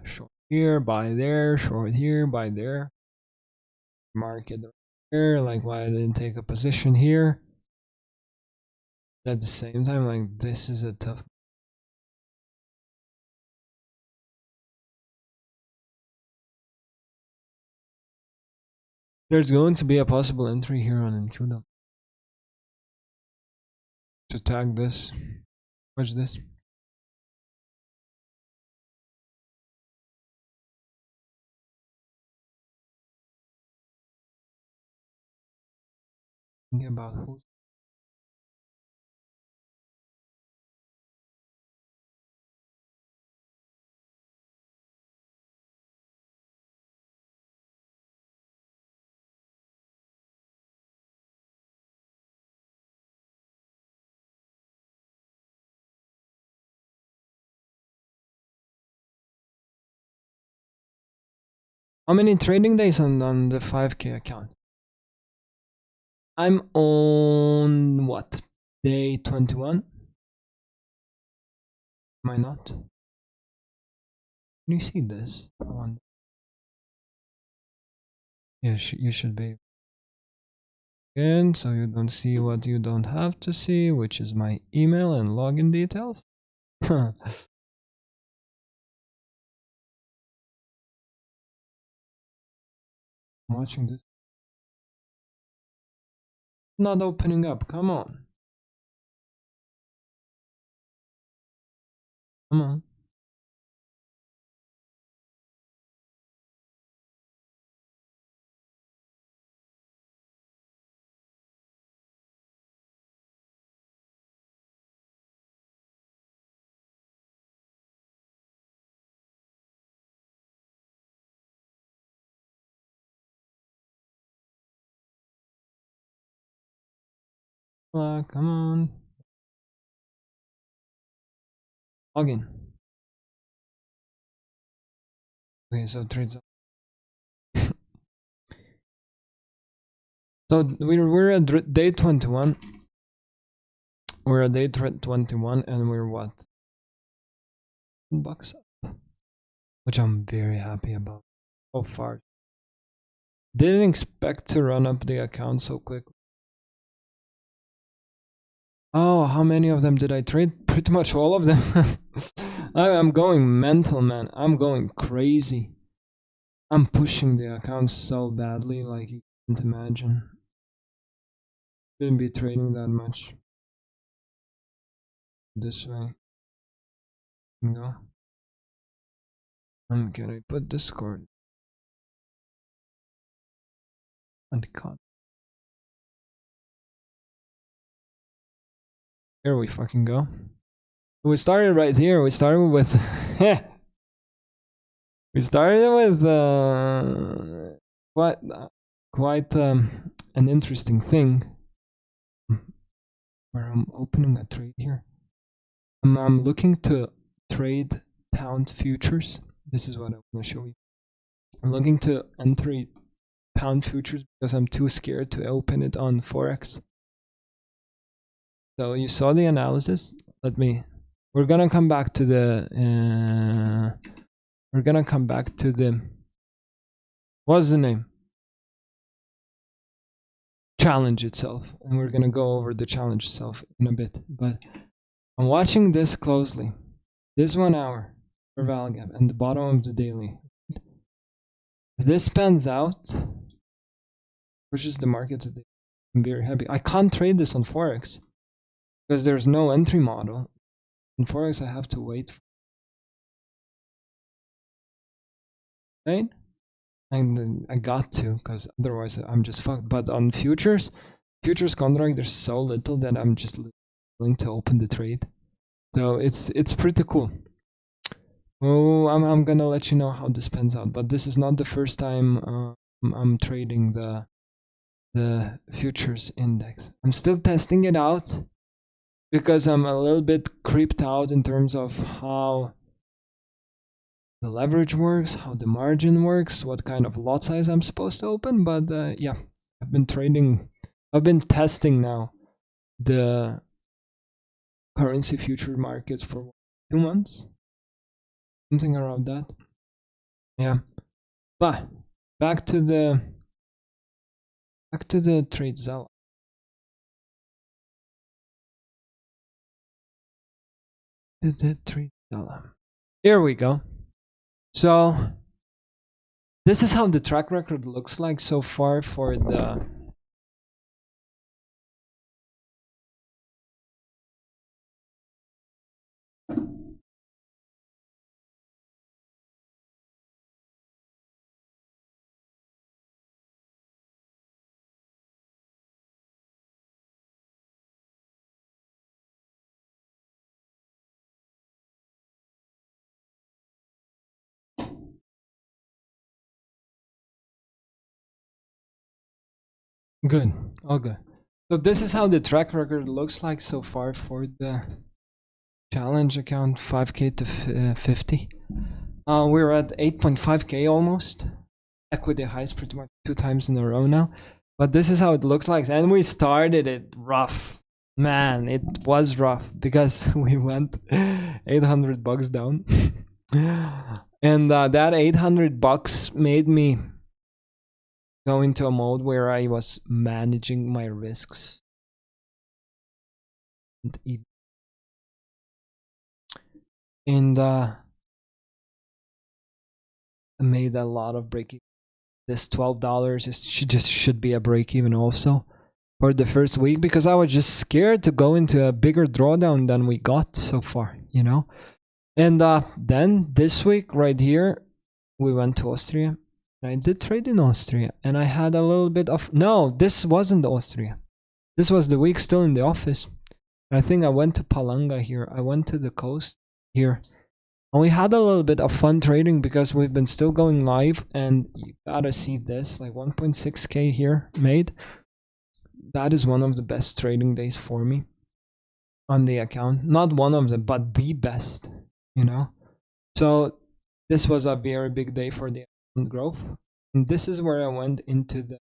short here, buy there, short here, buy there, market there. Like, why I didn't take a position here? At the same time, like, this is a tough. There's going to be a possible entry here on NQ to tag this. Watch this. Think about who. How many trading days on the 5K account? I'm on what? Day 21? Am I not? Can you see this? Yeah, you should be. Again, so you don't see what you don't have to see, which is my email and login details. I'm watching this. Not opening up. Come on. Come on. Come on. Login. Okay, so trades. So we're at day 21. We're at day 21 and we're what? $1 up, which I'm very happy about so far. Didn't expect to run up the account so quick. Oh, how many of them did I trade? Pretty much all of them. I'm going mental, man. I'm going crazy. I'm pushing the account so badly, like you can't imagine. Shouldn't be trading that much. This way. You know? Can I put Discord and cut? Here we fucking go. We started right here. We started with we started with quite an interesting thing. Where I'm opening a trade here. I'm looking to trade pound futures. This is what I want to show you. I'm looking to enter pound futures because I'm too scared to open it on forex. So you saw the analysis. We're gonna come back to the what's the name? Challenge itself, and we're gonna go over the challenge itself in a bit. But I'm watching this closely. This 1 hour for value gap and the bottom of the daily. If this pans out, pushes the market today, I'm very happy. I can't trade this on forex because there's no entry model. In forex, I have to wait. Right? And I got to, because otherwise I'm just fucked. But on futures contract, there's so little that I'm just willing to open the trade. So it's pretty cool. Oh, I'm gonna let you know how this pans out. But this is not the first time I'm trading the futures index. I'm still testing it out because I'm a little bit creeped out in terms of how the leverage works, how the margin works, what kind of lot size I'm supposed to open. But yeah, I've been testing now the currency future markets for 2 months, something around that. Yeah, but back to the trade zone. The trade zone. Here we go. So this is how the track record looks like so far for the good, all good. So this is how the track record looks like so far for the challenge account, 5k to 50. We're at 8.5k almost. Equity highs pretty much 2 times in a row now. But this is how it looks like. And we started it rough. Man, it was rough because we went $800 down. And that $800 made me go into a mode where I was managing my risks. And I made a lot of break even. This $12 should be a break even also for the first week, because I was just scared to go into a bigger drawdown than we got so far, you know. And then this week right here, we went to Austria. I did trade in Austria, and I had a little bit of... No, this wasn't Austria. This was the week still in the office. I think I went to Palanga here. I went to the coast here. And we had a little bit of fun trading because we've been still going live, and you gotta see this, like 1.6k here made. That is one of the best trading days for me on the account. Not one of them, but the best, you know. So this was a very big day for the growth. And this is where I went into the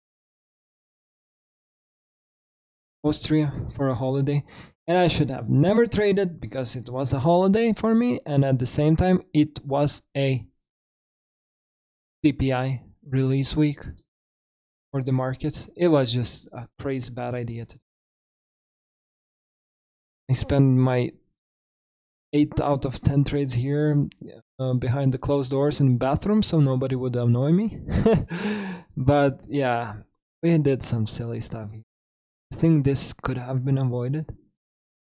Austria for a holiday. And I should have never traded because it was a holiday for me, and at the same time it was a CPI release week for the markets. It was just a crazy bad idea. I spent my 8 out of 10 trades here behind the closed doors in the bathroom, so nobody would annoy me. But yeah, we did some silly stuff here. I think this could have been avoided.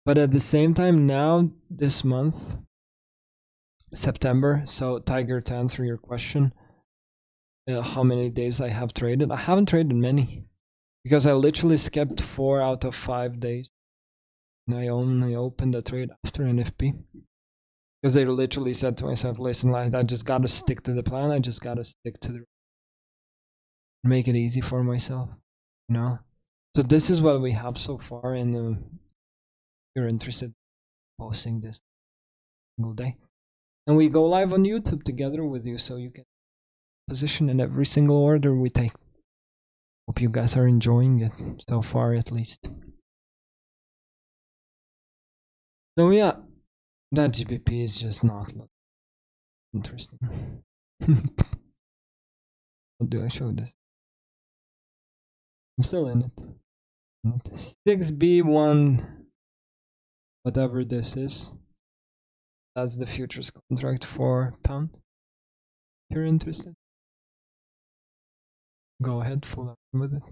But at the same time, now, this month, September. So Tiger, to answer your question, how many days I have traded? I haven't traded many because I literally skipped 4 out of 5 days, and I only opened the trade after NFP because I literally said to myself, "Listen, like, I just gotta stick to the plan. I just gotta stick to the make it easy for myself, you know." So this is what we have so far, and if you're interested in posting this single day, and we go live on YouTube together with you, so you can position in every single order we take. Hope you guys are enjoying it so far, at least. So yeah, that GBP is just not interesting. What do I show this? I'm still in it. 6B1, whatever this is. That's the futures contract for pound. If you're interested, go ahead, fool around with it.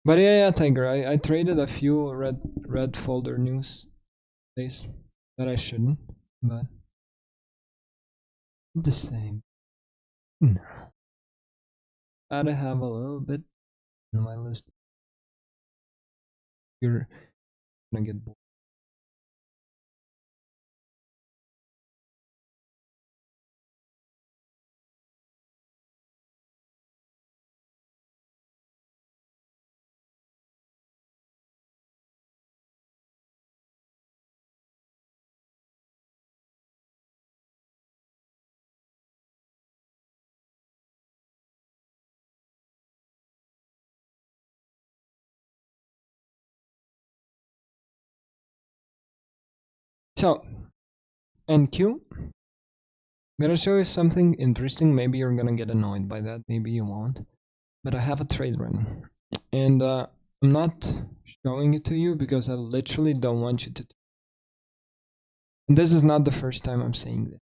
But yeah, Tiger, I traded a few red folder news days that I shouldn't, but the same. No. Gotta have a little bit on my list. You're gonna get bored. So, NQ, I'm gonna show you something interesting. Maybe you're gonna get annoyed by that, maybe you won't. But I have a trade running, and I'm not showing it to you because I literally don't want you to. And this is not the first time I'm saying this,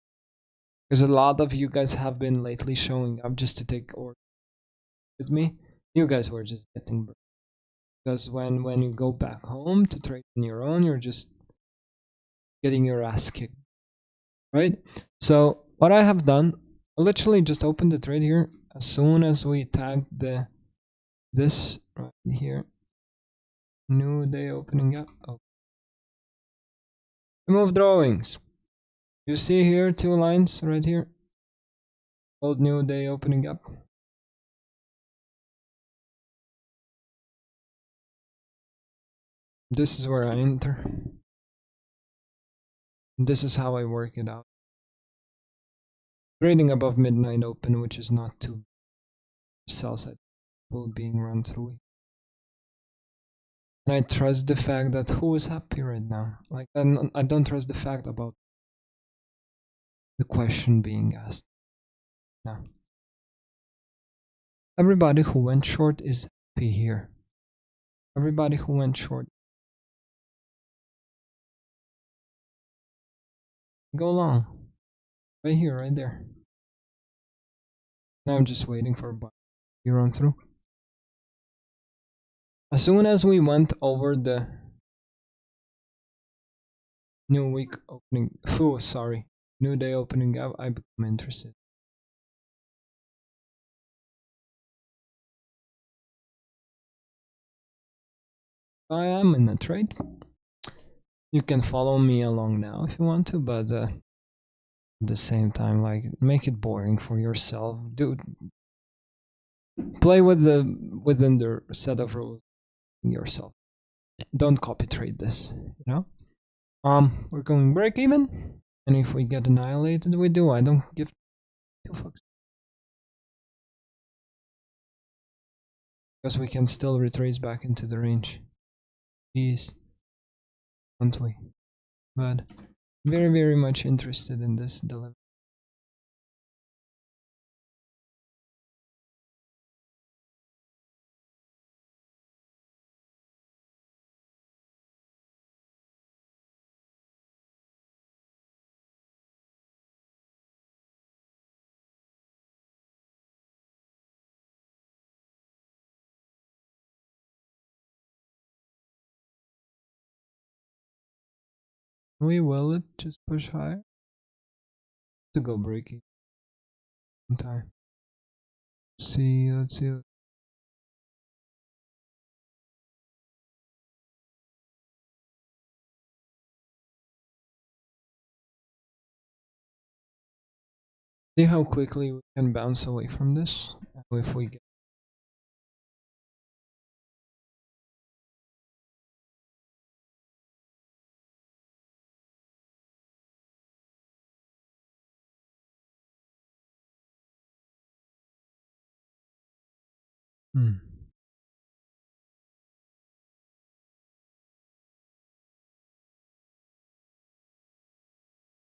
because a lot of you guys have been lately showing up just to take orders with me. You guys were just getting burned. Because when you go back home to trade on your own, you're just getting your ass kicked, right? So what I have done, I literally just opened the trade here as soon as we tagged this right here. New day opening up. Oh. Remove drawings. You see here 2 lines right here. Old new day opening up. This is where I enter. This is how I work it out. Trading above midnight open, which is not too sell side will being run through. And I trust the fact that who is happy right now. Like I don't trust the fact about the question being asked. No. Everybody who went short is happy here. Everybody who went short. Go long. Right here, right there. Now I'm just waiting for a buy. You run through. As soon as we went over the new week opening, sorry, new day opening up, I become interested. I am in a trade. You can follow me along now if you want to, but at the same time, like, make it boring for yourself. Dude, play within the set of rules yourself. Don't copy trade this, you know? We're going break even, and if we get annihilated, we do. I don't give 2 fucks. Because we can still retrace back into the range. Please, don't we? But very, very much interested in this dilemma. We will it just push higher to go breaking time. Let's see. See how quickly we can bounce away from this if we get. Hmm.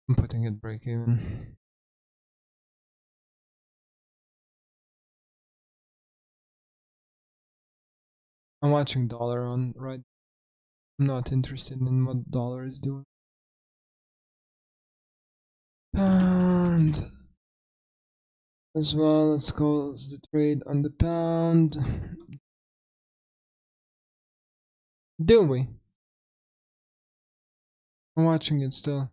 I'm putting it break even. I'm watching dollar on right. I'm not interested in what dollar is doing. Pound as well. Let's close the trade on the pound. Do we? I'm watching it still.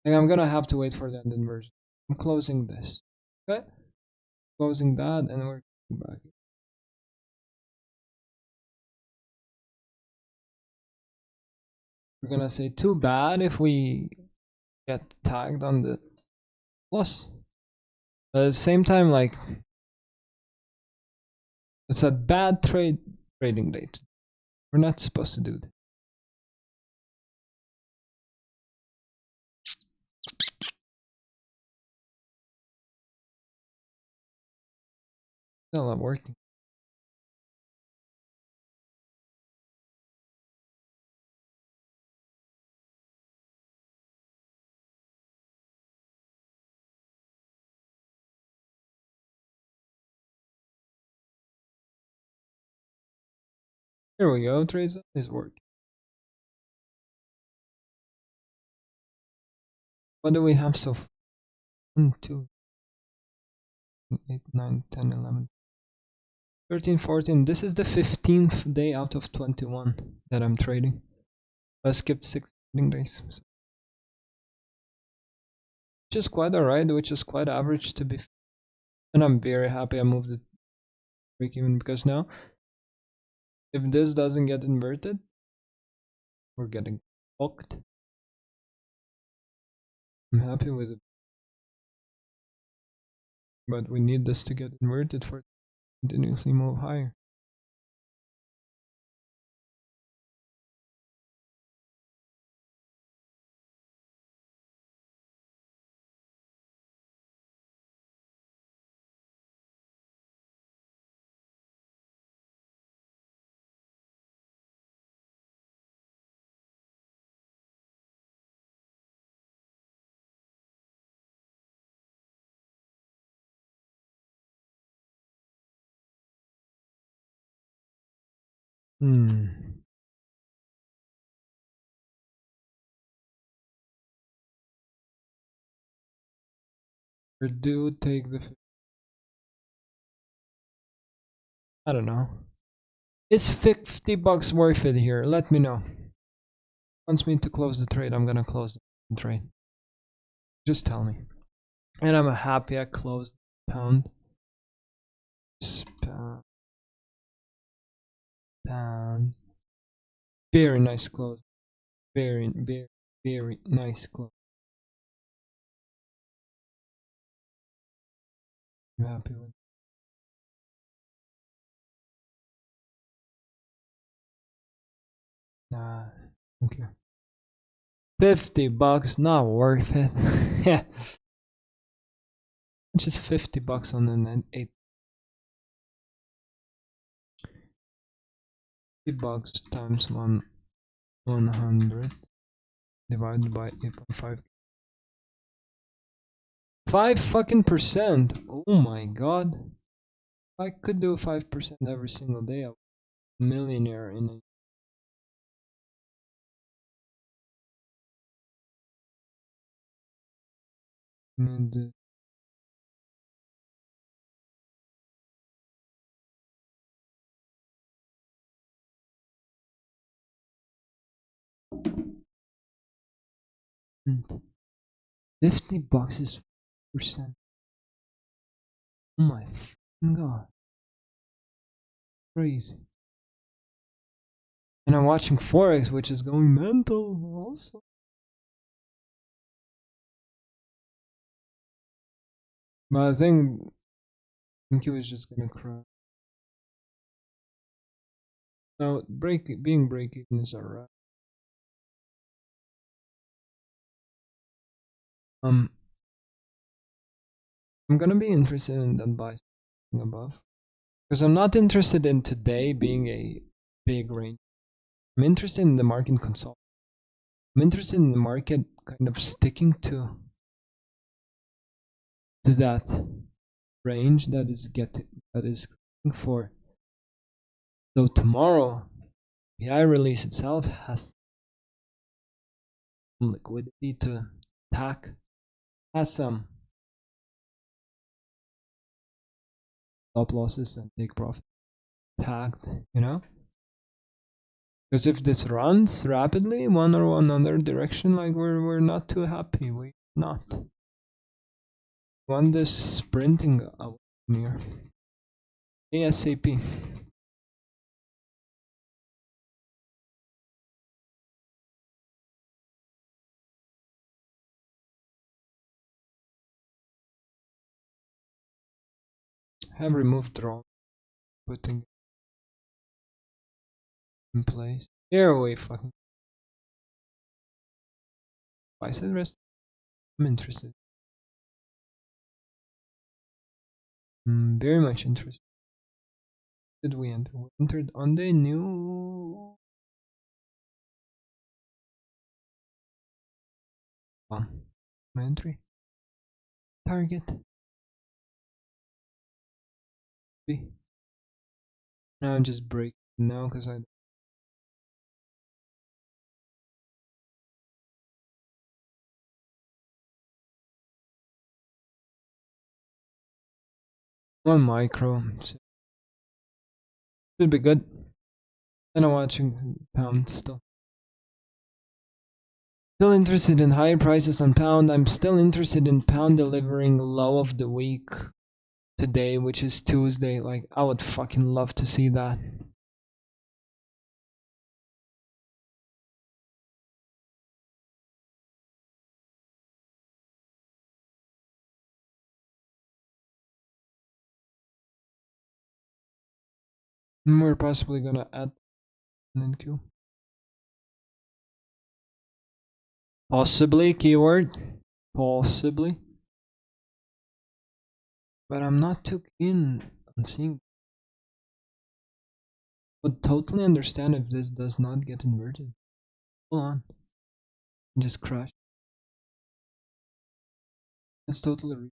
And I'm gonna have to wait for the end inversion. I'm closing this. Okay? Closing that and we're back. We're gonna say too bad if we get tagged on the loss. But at the same time, like it's a bad trading date. We're not supposed to do that. Still not working. Here we go. Trades is working. What do we have so far? 1, 2, 8, 9, 10, 11, 13, 14. This is the 15th day out of 21 that I'm trading. I skipped 6 trading days. So. Which is quite alright, which is quite average to be. And I'm very happy I moved it break even because now, if this doesn't get inverted, we're getting fucked. I'm happy with it. But we need this to get inverted for it to continuously move higher. Hmm. Or do take the. I don't know. Is $50 worth it here? Let me know. Wants me to close the trade, I'm gonna close the trade. Just tell me. And I'm happy I closed pound. Pound. Pound. Very nice close. Very, very, very nice close. I'm happy with it. Nah, okay. $50, not worth it. Yeah. Just $50 on an 8. $50 times 100 divided by 8.5. 5% Oh my god. If I could do 5% every single day, I'm a millionaire in it. And $50 is 4%. Oh my fucking god. Crazy. And I'm watching forex, which is going mental also. But I think he was just gonna crash. Now being break even is alright. I'm gonna be interested in that buy above. Because I'm not interested in today being a big range. I'm interested in the market consult. I'm interested in the market kind of sticking to that range that is going for. So tomorrow, the I release itself has some liquidity to attack, has some stop losses and take profit tagged, you know? Because if this runs rapidly one or another direction, like we're not too happy. We're not. Want this sprinting out here. ASAP. Have removed draw, putting in place. Here away fucking. I said rest. I'm interested. Very much interested. Did we enter? We entered on the new my entry. Target. B. Now I'm just break now because I one micro. Should be good. And I'm watching pound still. Still interested in higher prices on pound. I'm still interested in pound delivering low of the week today, which is Tuesday. Like, I would fucking love to see that. And we're possibly gonna add an NQ. Possibly, keyword. Possibly. But I'm not too keen on seeing. Would totally understand if this does not get inverted. Hold on. Just crash. It's totally.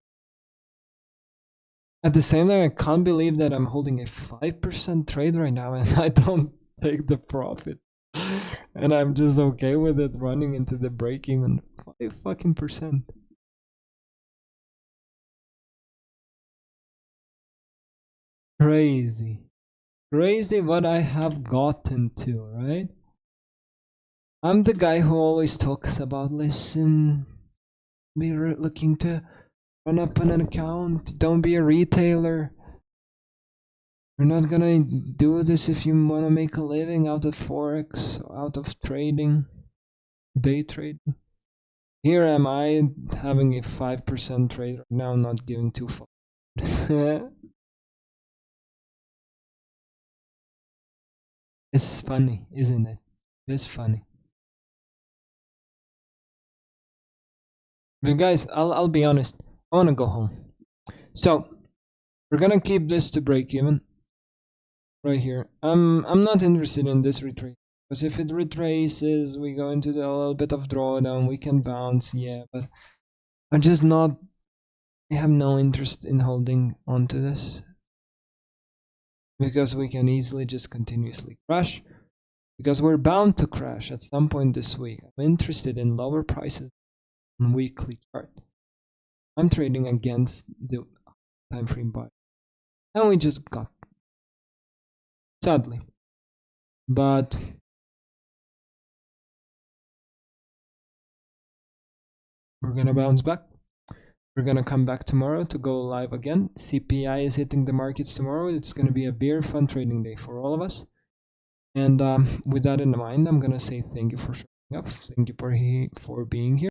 At the same time, I can't believe that I'm holding a 5% trade right now and I don't take the profit. And I'm just okay with it running into the break even 5 fucking percent. Crazy. Crazy what I have gotten to, right? I'm the guy who always talks about, listen, be looking to run up an account, don't be a retailer. You're not gonna do this if you wanna make a living out of forex, out of trading, day trading. Here am I having a 5% trade right now, not giving two fucks. It's funny, isn't it? It's funny. But guys, I'll be honest. I wanna go home. So we're gonna keep this to break even. Right here. I'm not interested in this retrace. Because if it retraces, we go into a little bit of drawdown, we can bounce, yeah, but I'm just not, I have no interest in holding onto this. Because we can easily just continuously crash. Because we're bound to crash at some point this week. I'm interested in lower prices on weekly chart. I'm trading against the time frame buy. And we just got, sadly. But We're gonna bounce back. We're gonna come back tomorrow to go live again. CPI is hitting the markets tomorrow. It's gonna be a beer fun trading day for all of us. And with that in mind, I'm gonna say thank you for showing up. Thank you for being here.